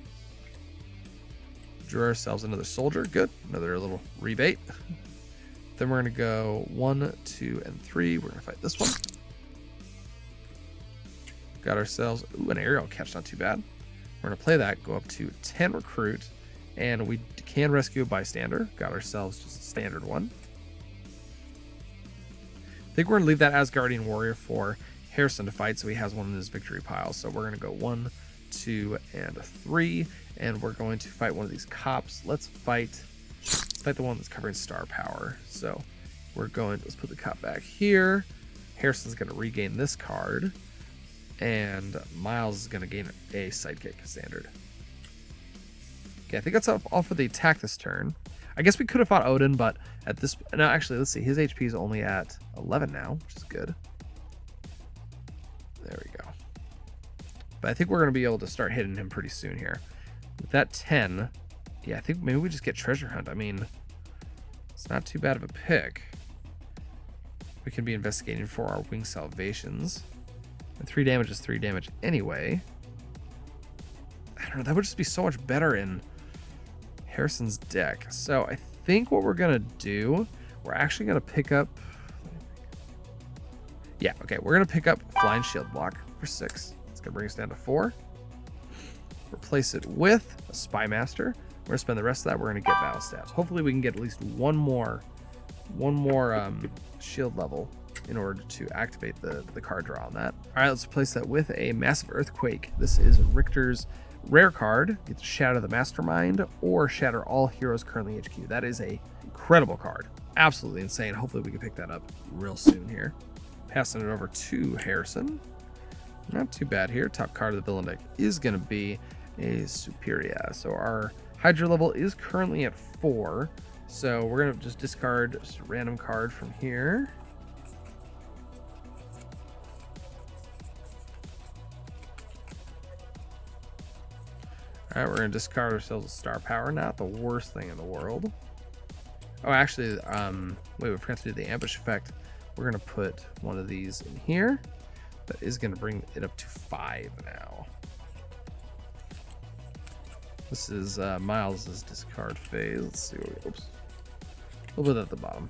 Drew ourselves another soldier. Good. Another little rebate. Then we're going to go 1, 2, and 3. We're going to fight this one. Got ourselves an aerial catch. Not too bad. We're going to play that. Go up to 10 recruit. And we can rescue a bystander. Got ourselves just a standard one. I think we're going to leave that Asgardian warrior for Harrison to fight, so he has one in his victory pile. So we're going to go 1, 2, and 3. And we're going to fight one of these cops. Let's fight the one that's covering star power. So let's put the cop back here. Harrison's going to regain this card. And Miles is going to gain a sidekick standard. Okay, I think that's all for the attack this turn. I guess we could have fought Odin, but no, actually, let's see. His HP is only at 11 now, which is good. There we go. But I think we're going to be able to start hitting him pretty soon here. With that 10, yeah, I think maybe we just get Treasure Hunt. I mean, it's not too bad of a pick. We can be investigating for our Wing Salvations. And 3 damage is 3 damage anyway. I don't know, that would just be so much better in Harrison's deck. So I think what we're going to do, we're actually going to pick up... Yeah, okay, we're going to pick up Flying Shield Block for 6. It's going to bring us down to 4. Replace it with a Spymaster. We're going to spend the rest of that. We're going to get battle stats. Hopefully we can get at least one more shield level in order to activate the card draw on that. All right, let's replace that with a Massive Earthquake. This is Richter's rare card. Get to Shatter the Mastermind or Shatter all heroes currently HQ. That is a incredible card. Absolutely insane. Hopefully we can pick that up real soon here. Passing it over to Harrison. Not too bad here. Top card of the villain deck is going to be a Superior. So our Hydra level is currently at 4. So we're going to just discard just a random card from here. All right, we're going to discard ourselves a Star Power. Not the worst thing in the world. Oh, actually, wait, we forgot to do the ambush effect. We're going to put one of these in here. That is going to bring it up to 5 now. This is Miles's discard phase. Let's see what we... Oops. A little bit at the bottom.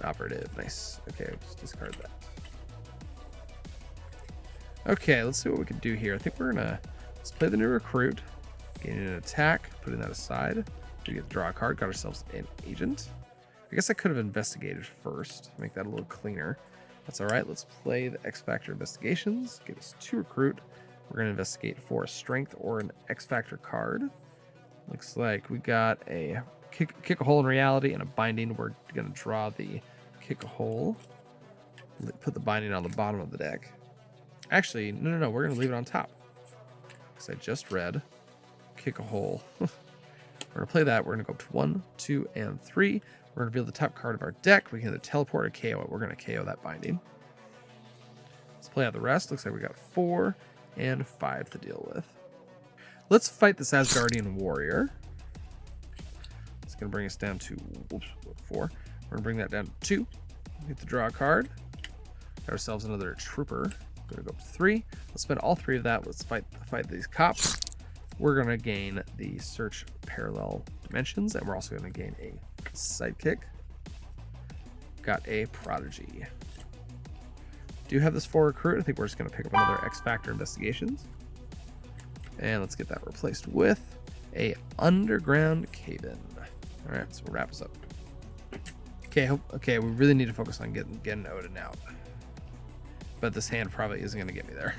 Operative. Nice. Okay, we'll just discard that. Okay, let's see what we can do here. I think we're going to... Let's play the new recruit. Gaining an attack. Putting that aside. We get to draw a card. Got ourselves an agent. I guess I could have investigated first. Make that a little cleaner. That's all right. Let's play the X Factor Investigations. Get us 2 recruit. We're going to investigate for a strength or an X Factor card. Looks like we got a kick a hole in reality and a binding. We're going to draw the kick a hole. Put the binding on the bottom of the deck. Actually, no. We're going to leave it on top. Because I just read kick a hole. We're going to play that. We're going to go up to 1, 2, and 3. We're going to reveal the top card of our deck. We can either teleport or KO it. We're going to KO that binding. Let's play out the rest. Looks like we got 4, and 5 to deal with. Let's fight this Asgardian warrior. It's going to bring us down to 4. We're going to bring that down to 2. Get to draw a card. Got ourselves another trooper. Going to go up to 3. Let's spend all 3 of that. Let's fight these cops. We're going to gain the search parallel dimensions, and we're also going to gain a sidekick. Got a prodigy. Do have this 4 recruit. I think we're just going to pick up another X Factor investigations. And let's get that replaced with a underground cave-in. All right, so we'll wrap this up. Okay, we really need to focus on getting Odin out. But this hand probably isn't going to get me there.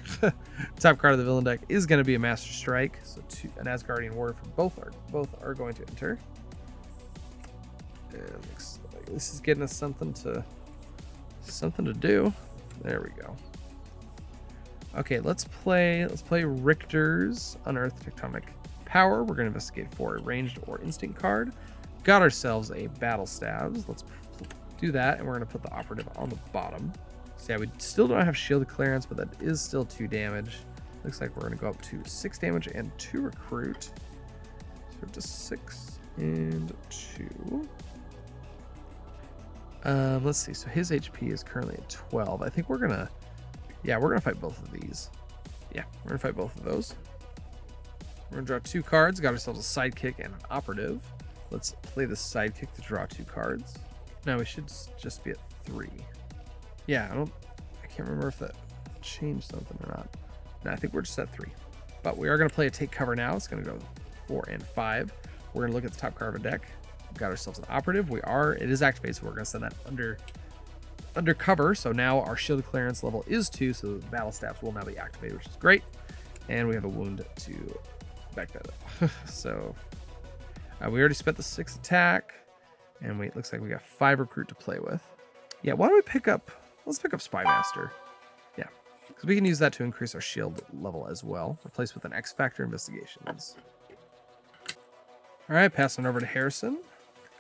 Top card of the villain deck is going to be a Master Strike. So an Asgardian warrior for both are going to enter. And looks like this is getting us something to do. There we go. Okay, let's play Richter's Unearthed Tectonic Power. We're going to investigate for a ranged or instinct card. Got ourselves a Battle Stabs. Let's do that, and we're going to put the operative on the bottom. So yeah, we still don't have shield clearance, but that is still 2 damage. Looks like we're going to go up to 6 damage and 2 recruit. So up to 6 and 2. Let's see. So his HP is currently at 12. I think we're gonna fight both of these. Yeah, we're gonna fight both of those. We're gonna draw 2 cards. Got ourselves a sidekick and an operative. Let's play the sidekick to draw 2 cards. No, we should just be at 3. Yeah, I can't remember if that changed something or not. No, I think we're just at 3. But we are gonna play a take cover now. It's gonna go 4 and 5. We're gonna look at the top card of a deck. We've got ourselves an operative. It is activated, so we're gonna send that under cover. So now our shield clearance level is 2, so the battle stabs will now be activated, which is great. And we have a wound to back that up. So we already spent the 6 attack, and it looks like we got 5 recruit to play with. Yeah, why don't we let's pick up Spy Master. Yeah, because we can use that to increase our shield level as well. Replace with an X Factor investigations. All right, passing over to Harrison.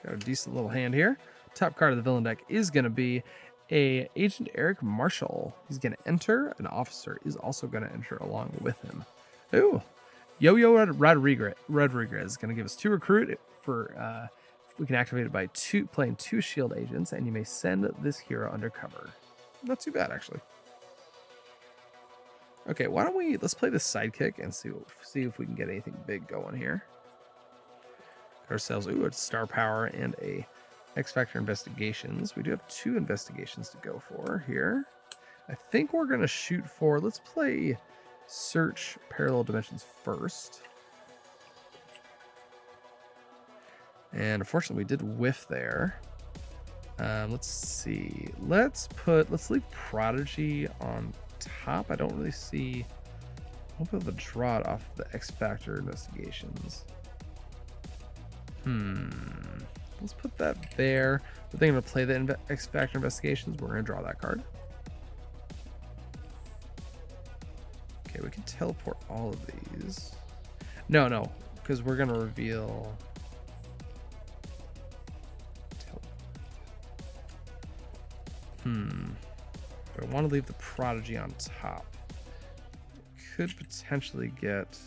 Got a decent little hand here. Top card of the villain deck is going to be a Agent Eric Marshall. He's going to enter. An officer is also going to enter along with him. Ooh, Yo-Yo Rodriguez is going to give us 2 recruit for we can activate it by playing 2 shield agents, and you may send this hero undercover. Not too bad, actually. Okay, let's play this sidekick and see if we can get anything big going here. Ourselves, a star power and a X Factor investigations. We do have 2 investigations to go for here. I think we're gonna shoot for, let's play search parallel dimensions first. And unfortunately we did whiff there. Let's see. Let's leave Prodigy on top. I don't really see, I won't be able to draw it off the X Factor investigations. Let's put that there. But then I'm going to play the X Factor investigations. We're going to draw that card. Okay, we can teleport all of these. No, because we're going to reveal. I want to leave the Prodigy on top. Could potentially get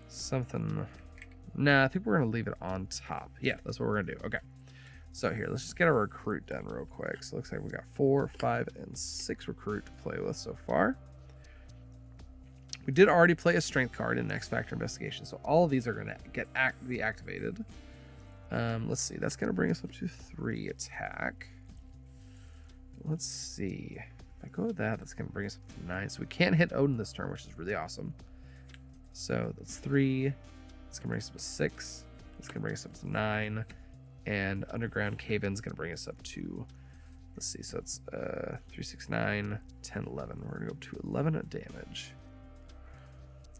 something. Nah, I think we're going to leave it on top. Yeah, that's what we're going to do. Okay. So here, let's just get our recruit done real quick. So it looks like we got 4, 5, and 6 recruit to play with so far. We did already play a strength card in X Factor investigation, so all of these are going to be activated. Let's see. That's going to bring us up to 3 attack. Let's see. If I go with that, that's going to bring us up to 9. So we can't hit Odin this turn, which is really awesome. So that's 3. It's going to bring us up to 6. It's going to bring us up to 9. And Underground Cave-In is going to bring us up to, let's see, so it's 3, 6, 9, 10, 11. We're going to go up to 11 damage.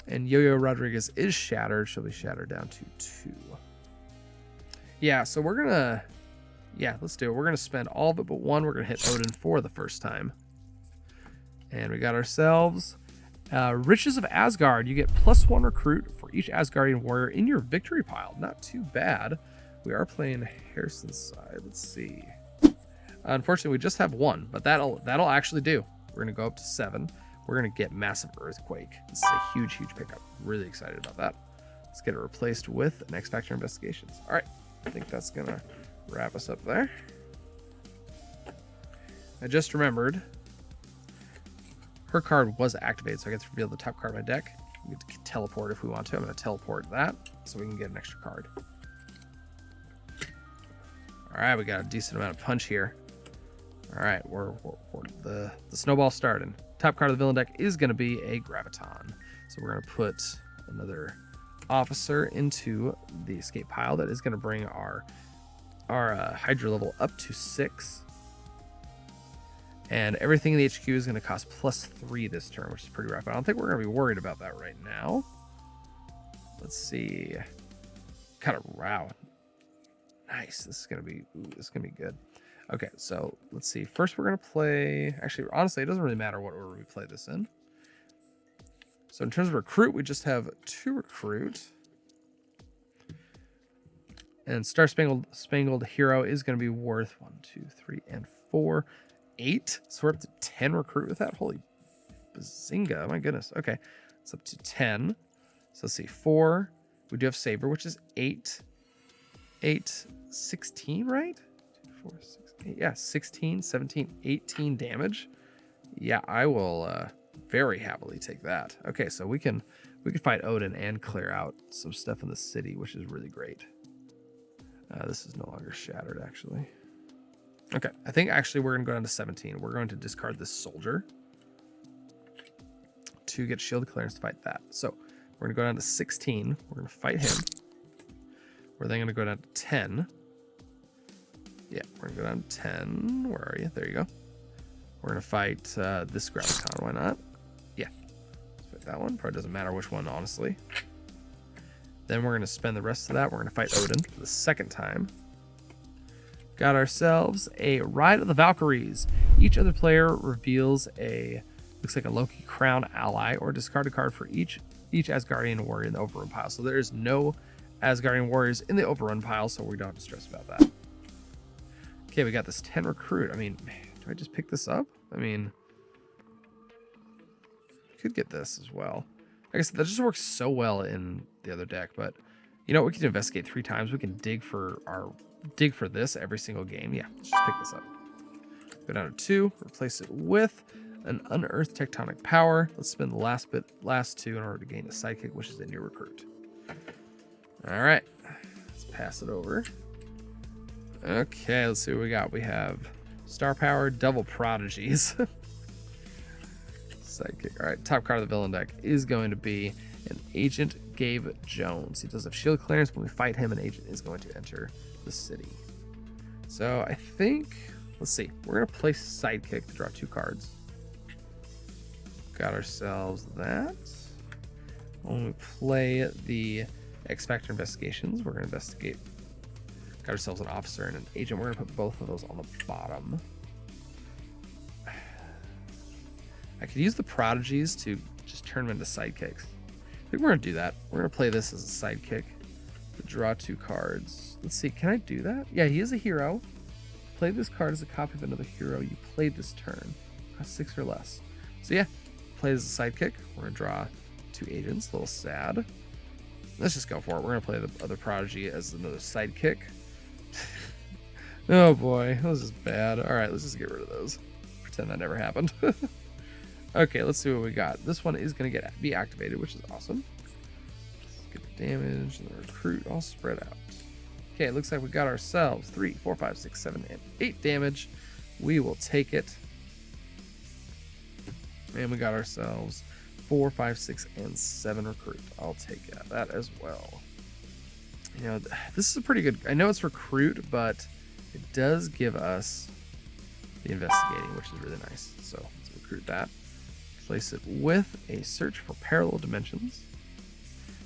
And Yo-Yo Rodriguez is shattered. She'll be shattered down to 2. Yeah, so we're going to, let's do it. We're going to spend all of it but 1. We're going to hit Odin for the first time. And we got ourselves Riches of Asgard. You get +1 recruit for each Asgardian warrior in your victory pile. Not too bad. We are playing Harrison's side. Let's see. Unfortunately, we just have 1, but that'll actually do. We're going to go up to 7. we're going to get Massive Earthquake. This is a huge, huge pickup. Really excited about that. Let's get it replaced with an X Factor Investigations. All right, I think that's going to wrap us up there. I just remembered her card was activated, so I get to reveal the top card of my deck. We get to teleport if we want to. I'm going to teleport that so we can get an extra card. All right, we got a decent amount of punch here. All right, we're the snowball starting. Top card of the villain deck is going to be a Graviton. So we're going to put another officer into the escape pile. That is going to bring our Hydra level up to 6. And everything in the HQ is going to cost +3 this turn, which is pretty rough. I don't think we're going to be worried about that right now. Let's see. Kind of wow. Nice. This is going to be good. Okay, so let's see. First, we're going to play. Actually, honestly, it doesn't really matter what order we play this in. So in terms of recruit, we just have 2 recruit. And Star Spangled Hero is going to be worth 1, 2, 3, and 4. 8, so we're up to 10 recruit with that. Holy bazinga, my goodness. Okay, it's up to 10. So let's see, 4. We do have Saber, which is 8. 16, right? 2, 4, 6, 8. Yeah, 16, 17, 18 damage. Yeah, I will very happily take that. Okay, so we can fight Odin and clear out some stuff in the city, which is really great. This is no longer shattered, actually. Okay, I think actually we're going to go down to 17. We're going to discard this soldier to get shield clearance to fight that. So we're going to go down to 16. We're going to fight him. We're then going to go down to 10. Yeah, we're going to go down to 10. Where are you? There you go. We're going to fight this Graviton. Why not? Yeah, let's fight that one. Probably doesn't matter which one, honestly. Then we're going to spend the rest of that. We're going to fight Odin for the second time. Got ourselves a Ride of the Valkyries. Each other player reveals looks like a Loki Crown ally, or discard a card for each Asgardian warrior in the overrun pile. So there is no Asgardian warriors in the overrun pile, so we don't have to stress about that. Okay, we got this 10 recruit. I mean, do I just pick this up? I mean, could get this as well. I guess that just works so well in the other deck, but you know, we can investigate 3 times. We can dig for this every single game. Yeah, let's just pick this up. Go down to 2, replace it with an Unearthed Tectonic Power. Let's spend the last 2 in order to gain a sidekick, which is a new recruit. All right, let's pass it over. Okay, let's see what we got. We have Star Power, Double Prodigies. Sidekick. All right, top card of the villain deck is going to be an Agent Gabe Jones. He does have shield clearance. When we fight him, an agent is going to enter the city. So I think, let's see, we're going to play Sidekick to draw 2 cards. Got ourselves that. When we play the X Factor Investigations, we're going to investigate. Got ourselves an officer and an agent. We're going to put both of those on the bottom. I could use the Prodigies to just turn them into sidekicks. I think we're going to do that. We're going to play this as a sidekick to draw 2 cards. Let's see, can I do that? Yeah, he is a hero. Play this card as a copy of another hero you played this turn. Cost 6 or less. So yeah, play as a sidekick. We're going to draw 2 agents. A little sad. Let's just go for it. We're going to play the other Prodigy as another sidekick. Oh boy, this is bad. All right, let's just get rid of those. Pretend that never happened. Okay, let's see what we got. This one is going to be activated, which is awesome. Let's get the damage and the recruit all spread out. Okay, it looks like we got ourselves 3, 4, 5, 6, 7, and 8 damage. We will take it. And we got ourselves 4, 5, 6, and 7 recruit. I'll take that as well. You know, this is a pretty good. I know it's recruit, but it does give us the investigating, which is really nice. So let's recruit that. Place it with a search for parallel dimensions.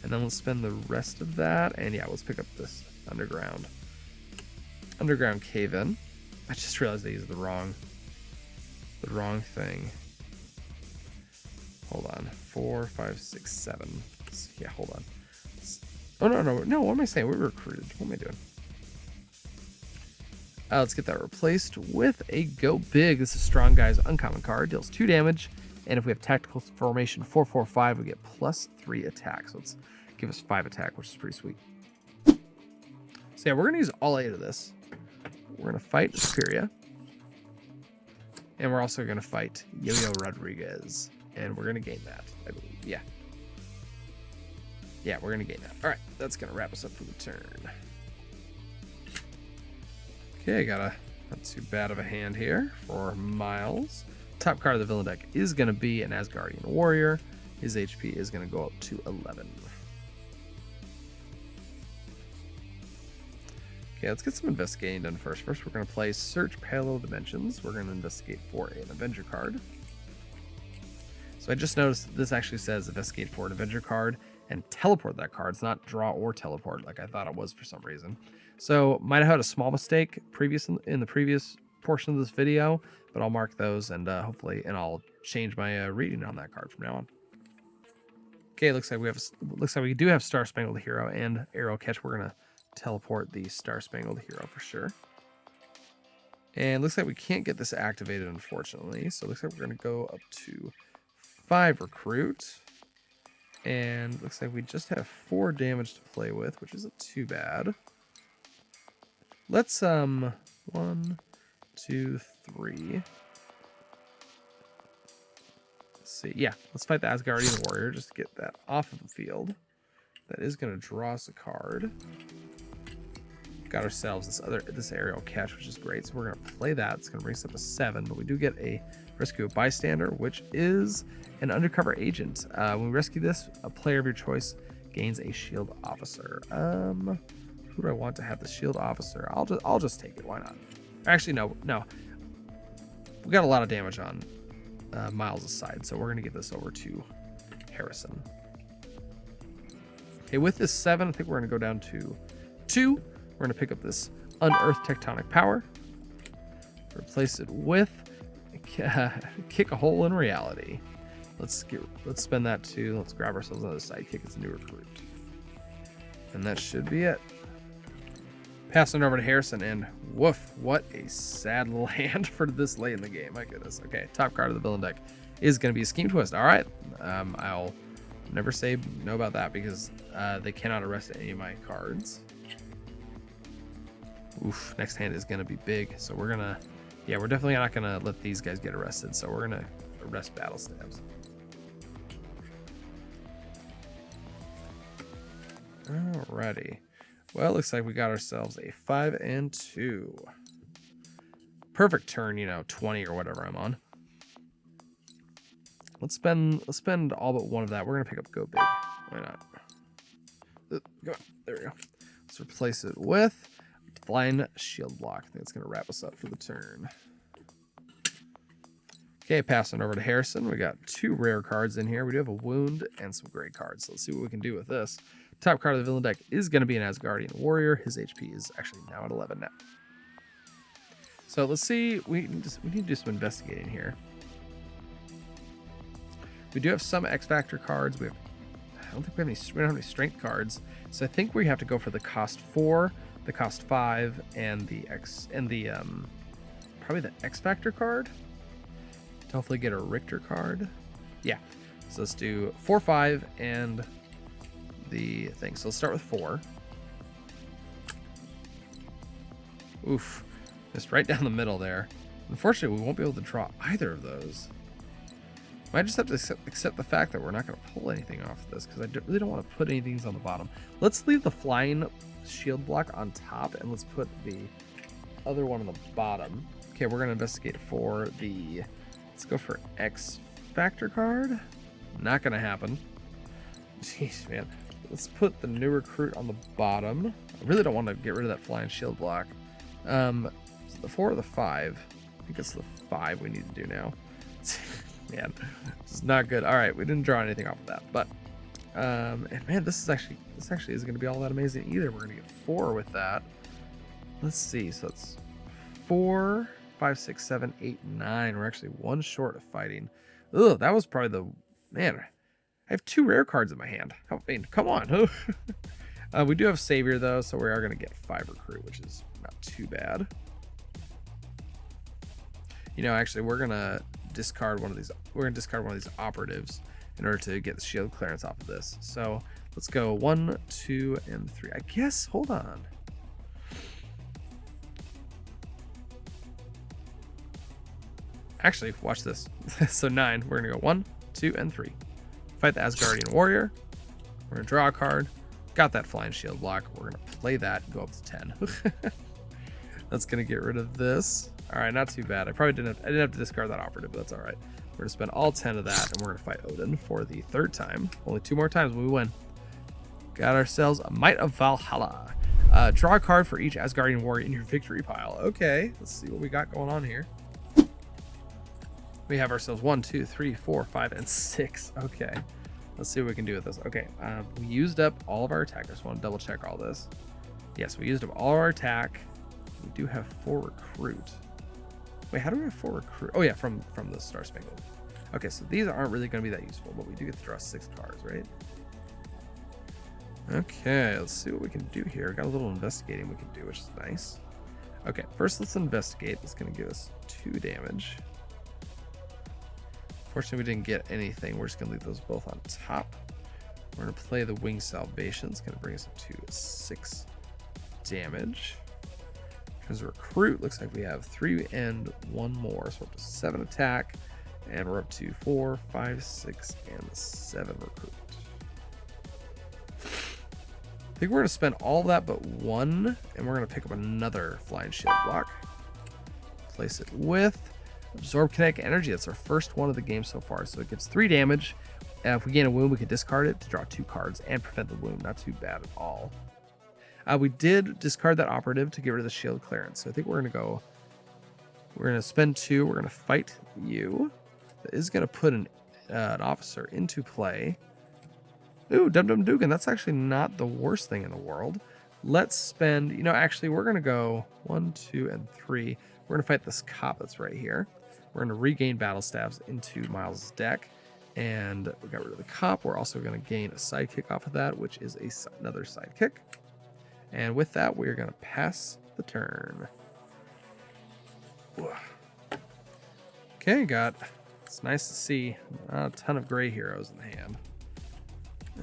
And then let's spend the rest of that. And yeah, let's pick up this underground cave-in. I just realized I used the wrong thing. Hold on. 4, 5, 6, 7. Yeah, hold on. Oh, no. What am I saying? We recruited. What am I doing? Let's get that replaced with a Go Big. This is Strong Guy's uncommon card. Deals 2 damage And if we have tactical formation 445, we get +3 attack. So let's give us 5 attack, which is pretty sweet. So yeah, we're going to use all 8 of this. We're going to fight Superior. And we're also going to fight Yo-Yo Rodriguez. And we're going to gain that, I believe. Yeah. Yeah, we're going to gain that. All right, that's going to wrap us up for the turn. Okay, got a not too bad of a hand here for Miles. Top card of the villain deck is going to be an Asgardian warrior. His HP is going to go up to 11. Okay, let's get some investigating done first. First, we're going to play Search Parallel Dimensions. We're going to investigate for an Avenger card. So I just noticed this actually says investigate for an Avenger card and teleport that card. It's not draw or teleport like I thought it was for some reason. So might have had a small mistake in the previous portion of this video, but I'll mark those and hopefully, and I'll change my reading on that card from now on. Okay, looks like we do have Star Spangled Hero and Arrow Catch. We're gonna teleport the Star Spangled Hero for sure. And looks like we can't get this activated, unfortunately. So it looks like we're gonna go up to 5 recruit. And looks like we just have 4 damage to play with, which isn't too bad. Let's 1, 2, 3. Let's see. Yeah, let's fight the Asgardian warrior just to get that off of the field. That is going to draw us a card. Got ourselves this aerial catch, which is great. So we're going to play that. It's going to bring us up to 7, but we do get a rescue a bystander, which is an undercover agent. When we rescue this, a player of your choice gains a shield officer. Who do I want to have the shield officer? I'll just take it. Why not? Actually, no. We got a lot of damage on Miles' side, so we're gonna give this over to Harrison. Okay, with this 7, I think we're gonna go down to 2. We're gonna pick up this Unearthed Tectonic Power, replace it with Kick a Hole in Reality. Let's spend that too. Let's grab ourselves another sidekick. It's a new recruit, and that should be it. Passing over to Harrison, and woof, what a sad little hand for this late in the game. My goodness. Okay, top card of the villain deck is going to be a Scheme Twist. All right, I'll never say no about that because they cannot arrest any of my cards. Oof, next hand is going to be big. So we're definitely not going to let these guys get arrested. So we're going to arrest Battle Stabs. Alrighty. Well, it looks like we got ourselves a 5 and 2. Perfect turn, 20 or whatever I'm on. Let's spend all but 1 of that. We're gonna pick up Go Big. Why not? Go on. There we go. Let's replace it with Flying Shield Block. I think it's gonna wrap us up for the turn. Okay, passing over to Harrison. We got 2 rare cards in here. We do have a wound and some great cards. So let's see what we can do with this. Top card of the villain deck is going to be an Asgardian warrior. His HP is actually now at 11 now. So let's see. We need to do some investigating here. We do have some X Factor cards. I don't think we don't have any strength cards. So I think we have to go for the cost 4, the cost 5, and the probably the X Factor card to hopefully get a Richter card. Yeah. So let's do 4, 5, and the thing. So let's start with 4. Oof. Just right down the middle there. Unfortunately, we won't be able to draw either of those. Might just have to accept the fact that we're not going to pull anything off of this because I really don't want to put anything on the bottom. Let's leave the Flying Shield Block on top and let's put the other one on the bottom. Okay, we're going to investigate for the... Let's go for X Factor card. Not going to happen. Jeez, man. Let's put the new recruit on the bottom. I really don't want to get rid of that Flying Shield Block. The 4 or the 5? I think it's the 5 we need to do now. Man, this is not good. All right, we didn't draw anything off of that, but and man, this actually isn't going to be all that amazing either. We're going to get 4 with that. Let's see. So it's 4, 5, 6, 7, 8, 9. We're actually 1 short of fighting. Ugh, that was probably the man. I have 2 rare cards in my hand. I mean, come on. We do have Savior, though, so we are going to get 5 recruit, which is not too bad. Actually, we're going to discard one of these. We're gonna discard one of these operatives in order to get the shield clearance off of this. So let's go 1, 2, and 3. I guess. Hold on. Actually, watch this. So 9. We're gonna go 1, 2, and 3. Fight the Asgardian warrior. We're gonna draw a card. Got that flying shield block. We're gonna play that. Go up to 10. That's gonna get rid of this. All right, not too bad. I didn't have to discard that operative, but that's all right. We're gonna spend all 10 of that, and we're gonna fight Odin for the 3rd time. Only 2 more times when we win. Got ourselves a Might of Valhalla. Draw a card for each Asgardian warrior in your victory pile. Okay, let's see what we got going on here. We have ourselves 1, 2, 3, 4, 5, and 6. Okay, let's see what we can do with this. Okay, we used up all of our attack. I just want to double check all this. Yes, we used up all our attack. We do have 4 recruit. Wait, how do we have 4 recruit? Oh yeah, from the Star Spangled. Okay, so these aren't really going to be that useful, but we do get to draw 6 cards, right? Okay, let's see what we can do here. Got a little investigating we can do, which is nice. Okay, first let's investigate. It's going to give us 2 damage. Fortunately, we didn't get anything. We're just going to leave those both on top. We're going to play the Winged Salvation. It's going to bring us up to 6 damage. Because recruit, looks like we have 3 and 1 more. So we're up to 7 attack. And we're up to 4, 5, 6, and 7 recruit. I think we're going to spend all that but 1. And we're going to pick up another Flying Shield block. Place it with Absorb Kinetic Energy. That's our first one of the game so far. So it gets 3 damage. If we gain a wound, we can discard it to draw 2 cards and prevent the wound. Not too bad at all. We did discard that operative to get rid of the shield clearance. So I think we're going to go. We're going to spend 2. We're going to fight you. That is going to put an officer into play. Ooh, Dum Dum Dugan. That's actually not the worst thing in the world. Let's spend. Actually, we're going to go 1, 2, and 3. We're going to fight this cop that's right here. We're going to regain battle staves into Miles' deck. And we got rid of the cop. We're also going to gain a sidekick off of that, which is another sidekick. And with that, we're going to pass the turn. Okay, it's nice to see a ton of gray heroes in the hand.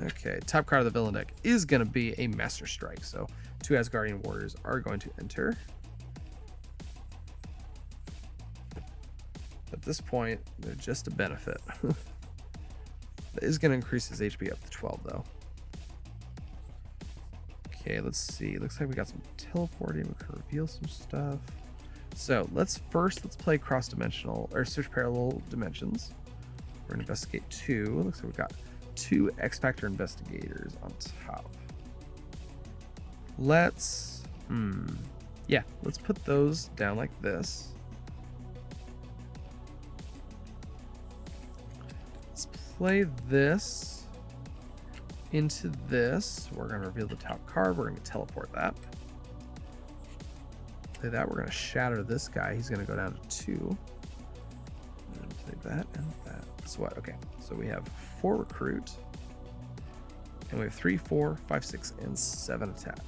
Okay, top card of the villain deck is going to be a Master Strike. So 2 Asgardian warriors are going to enter. At this point, they're just a benefit. That is going to increase his HP up to 12, though. Okay, let's see. Looks like we got some teleporting. We can reveal some stuff. So let's play cross-dimensional or search parallel dimensions. We're gonna investigate 2. Looks like we got 2 X-Factor investigators on top. Let's put those down like this. Let's play this into this. We're going to reveal the top card. We're going to teleport that. Play that. We're going to shatter this guy. He's going to go down to 2. And play that and that. So what? Okay. So we have 4 recruit. And we have 3, 4, 5, 6, and 7 attack.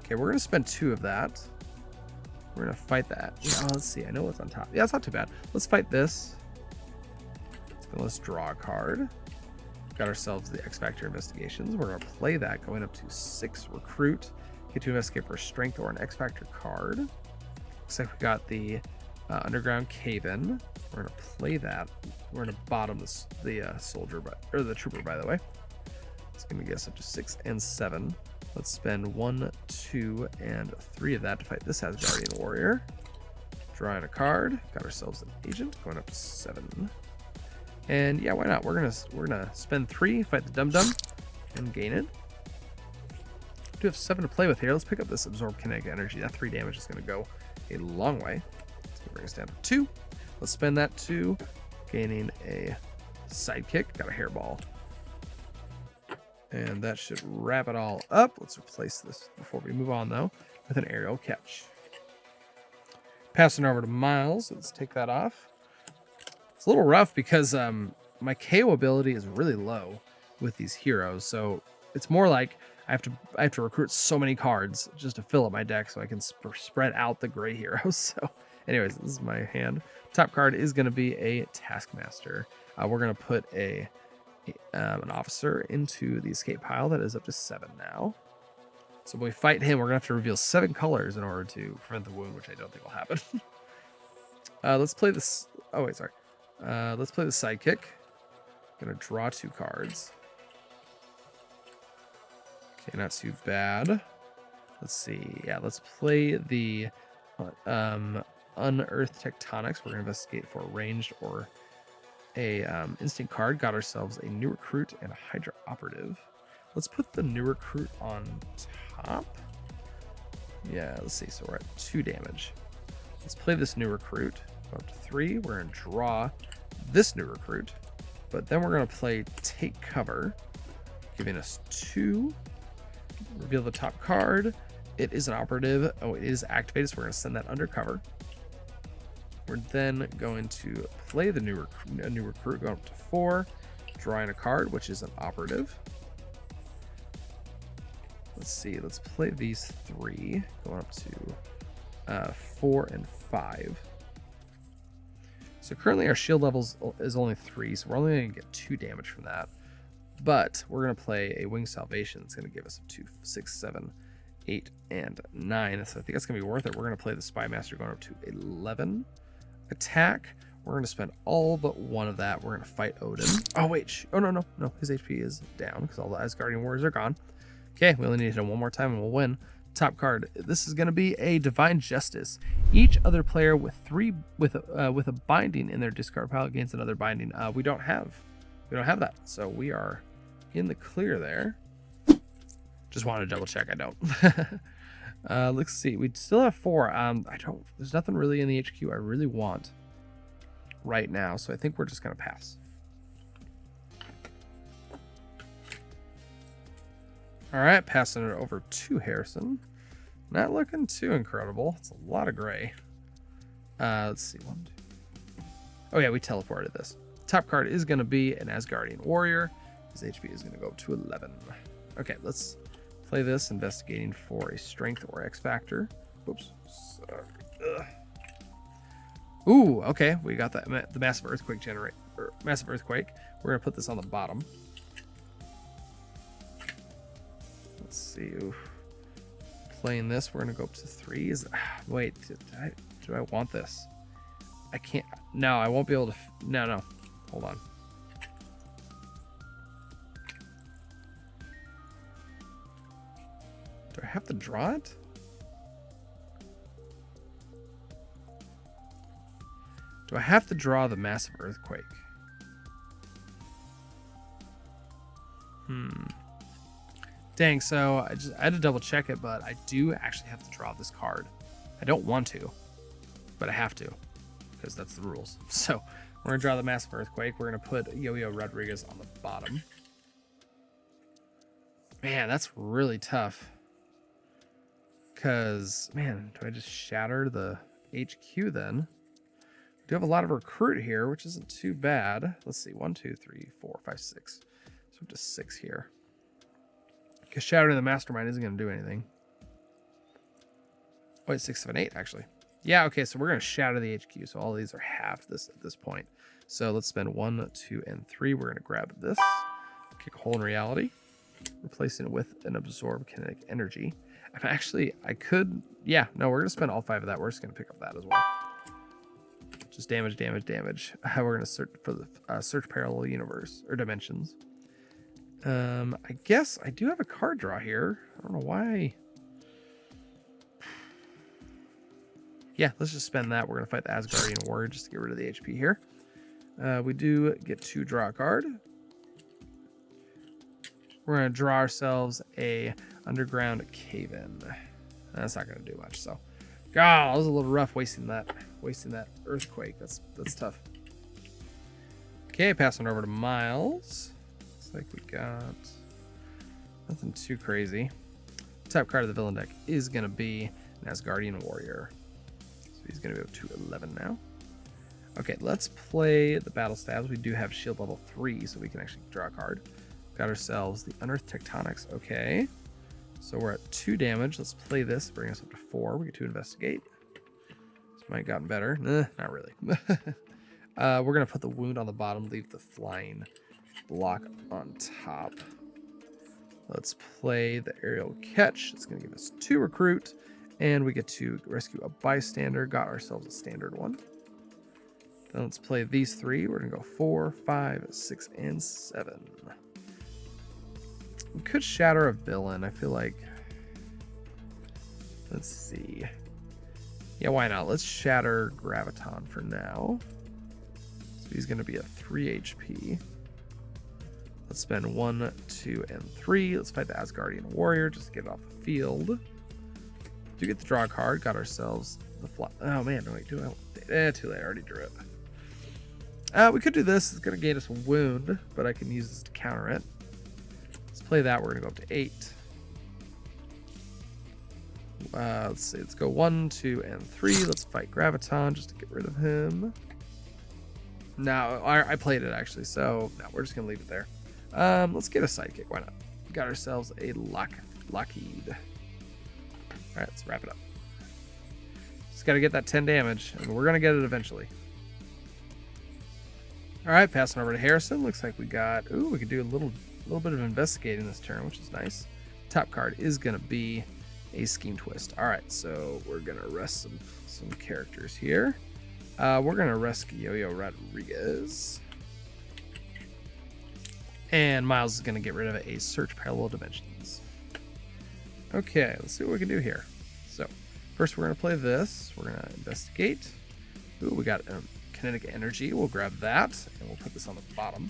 Okay, we're going to spend 2 of that. We're going to fight that. Let's see. I know what's on top. Yeah, it's not too bad. Let's fight this. Let's draw a card. Got ourselves the X-Factor investigations. We're going to play that, going up to 6 recruit. Get to investigate for a strength or an X-Factor card. Looks like we got the underground cave-in. We're going to play that. We're going to bottom the soldier, or the trooper, by the way. It's going to get us up to 6 and 7. Let's spend 1, 2, and 3 of that to fight this Asgardian warrior. Drawing a card. Got ourselves an agent, going up to 7. And yeah, why not? We're gonna spend 3, fight the Dum Dum, and gain it. We do have 7 to play with here. Let's pick up this Absorb Kinetic Energy. That 3 damage is gonna go a long way. It's gonna bring us down to 2. Let's spend that 2, gaining a sidekick. Got a hairball. And that should wrap it all up. Let's replace this before we move on, though, with an aerial catch. Passing over to Miles. Let's take that off. It's a little rough because my KO ability is really low with these heroes. So it's more like I have to recruit so many cards just to fill up my deck so I can spread out the gray heroes. So Anyways, this is my hand. Top card is going to be a Taskmaster. We're going to put an officer into the escape pile. That is up to 7 now. So when we fight him, we're going to have to reveal 7 colors in order to prevent the wound, which I don't think will happen. Let's play this. Oh, wait, sorry. Let's play the sidekick. Going to draw 2 cards. Okay, not too bad. Let's see. Yeah, let's play the Unearthed Tectonics. We're going to investigate for a ranged or a instant card. Got ourselves a new recruit and a Hydra operative. Let's put the new recruit on top. Yeah, let's see. So we're at 2 damage. Let's play this new recruit. Go up to 3. We're going to draw this new recruit. But then we're going to play Take Cover, giving us 2. Reveal the top card. It is an operative. Oh, it is activated, so we're going to send that undercover. We're then going to play the new recruit, going up to 4, drawing a card, which is an operative. Let's see. Let's play these 3, going up to 4 and 5. So currently our shield levels is only 3, so we're only going to get 2 damage from that. But we're going to play a Winged Salvation. It's going to give us up to 6, 7, 8, and 9. So I think that's going to be worth it. We're going to play the Spy Master going up to 11. Attack. We're going to spend all but 1 of that. We're going to fight Odin. Oh, wait. Oh, no. His HP is down because all the Asgardian warriors are gone. Okay, we only need to hit him 1 more time and we'll win. Top card. This is going to be a Divine Justice. Each other player with a binding in their discard pile gains another binding. We don't have that, so we are in the clear there. Just wanted to double check. I don't. Let's see. We still have 4. There's nothing really in the HQ I really want right now, so I think we're just gonna pass. All right, passing it over to Harrison. Not looking too incredible. It's a lot of gray. Let's see. 1, 2. Oh yeah, we teleported this. Top card is going to be an Asgardian warrior. His HP is going to go up to 11. Okay, let's play this, investigating for a strength or X factor. Oops. Sorry. Ooh, okay. We got that. The massive earthquake massive earthquake. We're going to put this on the bottom. Let's see. Oof. Playing this, we're going to go up to 3. Wait, do I want this? I can't. No, I won't be able to. No. Hold on. Do I have to draw it? Do I have to draw the massive earthquake? Dang, so I had to double check it, but I do actually have to draw this card. I don't want to, but I have to, because that's the rules. So we're going to draw the massive earthquake. We're going to put Yo-Yo Rodriguez on the bottom. Man, that's really tough. Because, man, do I just shatter the HQ then? We do have a lot of recruit here, which isn't too bad. Let's see, 1, 2, 3, 4, 5, 6. So up to 6 here. Because shattering the Mastermind isn't going to do anything. Oh, it's 6, 7, 8, actually. Yeah, okay, so we're going to shatter the HQ. So all of these are half this at this point. So let's spend 1, 2, and 3. We're going to grab this. Kick a hole in reality. Replacing it with an absorb kinetic energy. I could... Yeah, no, we're going to spend all 5 of that. We're just going to pick up that as well. Just damage. We're going to search for the search parallel universe or dimensions. I guess I do have a card draw here. I don't know why. Yeah, let's just spend that. We're going to fight the Asgardian warrior just to get rid of the HP here. We do get to draw a card. We're going to draw ourselves a underground cave-in. That's not going to do much. So, God, it was a little rough wasting that earthquake. That's tough. Okay, passing over to Miles. Looks like we got nothing too crazy. Top card of the villain deck is going to be an Asgardian warrior. So he's going to go to 11 now. Okay, let's play the battle stabs. We do have shield level 3, so we can actually draw a card. Got ourselves the Unearthed Tectonics. Okay, so we're at 2 damage. Let's play this, bring us up to 4. We get to investigate. Let's Might have gotten better. Not really. We're going to put the wound on the bottom, leave the flying block on top. Let's play the aerial catch. It's going to give us 2 recruit, and we get to rescue a bystander. Got ourselves a standard one. Then let's play these 3. We're going to go 4, 5, 6, and 7. We could shatter a villain. I feel like... Let's see. Yeah, why not? Let's shatter Graviton for now. So he's going to be a 3 HP. Let's spend 1, 2, and 3. Let's fight the Asgardian warrior just to get it off the field. Do get the draw card. Got ourselves the fly. Oh man, no, wait, do I? Too late. I already drew it. We could do this. It's going to gain us a wound, but I can use this to counter it. Let's play that. We're going to go up to 8. Let's see. Let's go 1, 2, and 3. Let's fight Graviton just to get rid of him. No, I played it actually, so no, we're just going to leave it there. Let's get a sidekick. Why not? Got ourselves a Lockheed. All right, let's wrap it up. Just got to get that 10 damage, and we're going to get it eventually. All right, passing over to Harrison. Looks like we got... Ooh, we could do a little bit of investigating this turn, which is nice. Top card is going to be a Scheme Twist. All right, so we're going to arrest some characters here. We're going to arrest Yo-Yo Rodriguez. And Miles is going to get rid of a Search Parallel Dimensions. Okay, let's see what we can do here. So, first we're going to play this. We're going to investigate. Ooh, we got Kinetic Energy. We'll grab that, and we'll put this on the bottom.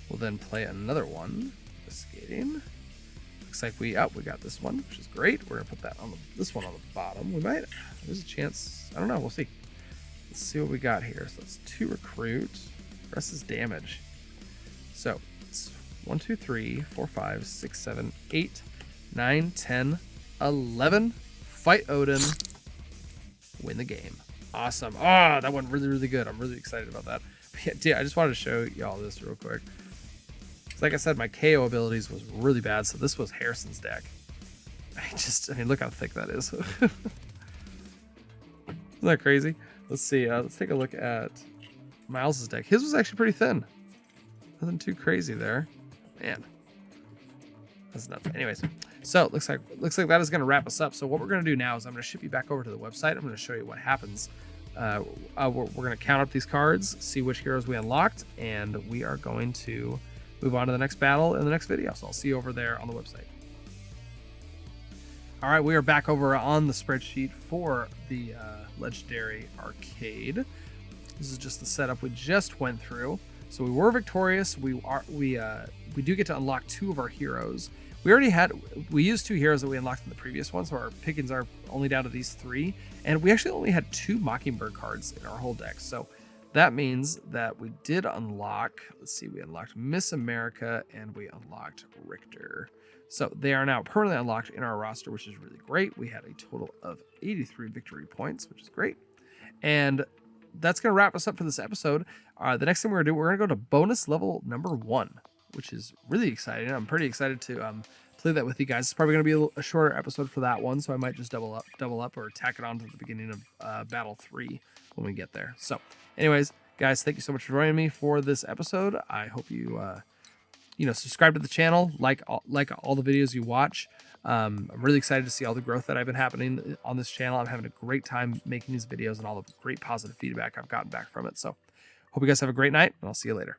We'll then play another one. Investigating. Looks like we got this one, which is great. We're going to put that on this one on the bottom. We might... There's a chance... I don't know. We'll see. Let's see what we got here. So, that's 2 recruit. The rest is damage. So it's 1, 2, 3, 4, 5, 6, 7, 8, 9, 10, 11. Fight Odin. Win the game. Awesome. Ah, that went really, really good. I'm really excited about that. Yeah, I just wanted to show y'all this real quick. Like I said, my KO abilities was really bad, so this was Harrison's deck. I mean, look how thick that is. Isn't that crazy? Let's see. Let's take a look at Miles's deck. His was actually pretty thin. Nothing too crazy there. Man, that's nuts. Anyways, so looks like that is going to wrap us up. So what we're going to do now is I'm going to ship you back over to the website. I'm going to show you what happens. We're going to count up these cards, see which heroes we unlocked, and we are going to move on to the next battle in the next video. So I'll see you over there on the website. All right, we are back over on the spreadsheet for the Legendary Arcade. This is just the setup we just went through. So we were victorious. We do get to unlock 2 of our heroes. We used 2 heroes that we unlocked in the previous one, so our pickings are only down to these 3. And we actually only had 2 Mockingbird cards in our whole deck. So that means that we did unlock, let's see, we unlocked Miss America and we unlocked Richter. So they are now permanently unlocked in our roster, which is really great. We had a total of 83 victory points, which is great. And that's going to wrap us up for this episode. The next thing we're going to do, we're going to go to bonus level number 1, which is really exciting. I'm pretty excited to play that with you guys. It's probably going to be a shorter episode for that one, so I might just double up or tack it on to the beginning of Battle 3 when we get there. So anyways, guys, thank you so much for joining me for this episode. I hope you subscribe to the channel, like all the videos you watch. I'm really excited to see all the growth that I've been happening on this channel. I'm having a great time making these videos and all the great positive feedback I've gotten back from it. So hope you guys have a great night, and I'll see you later.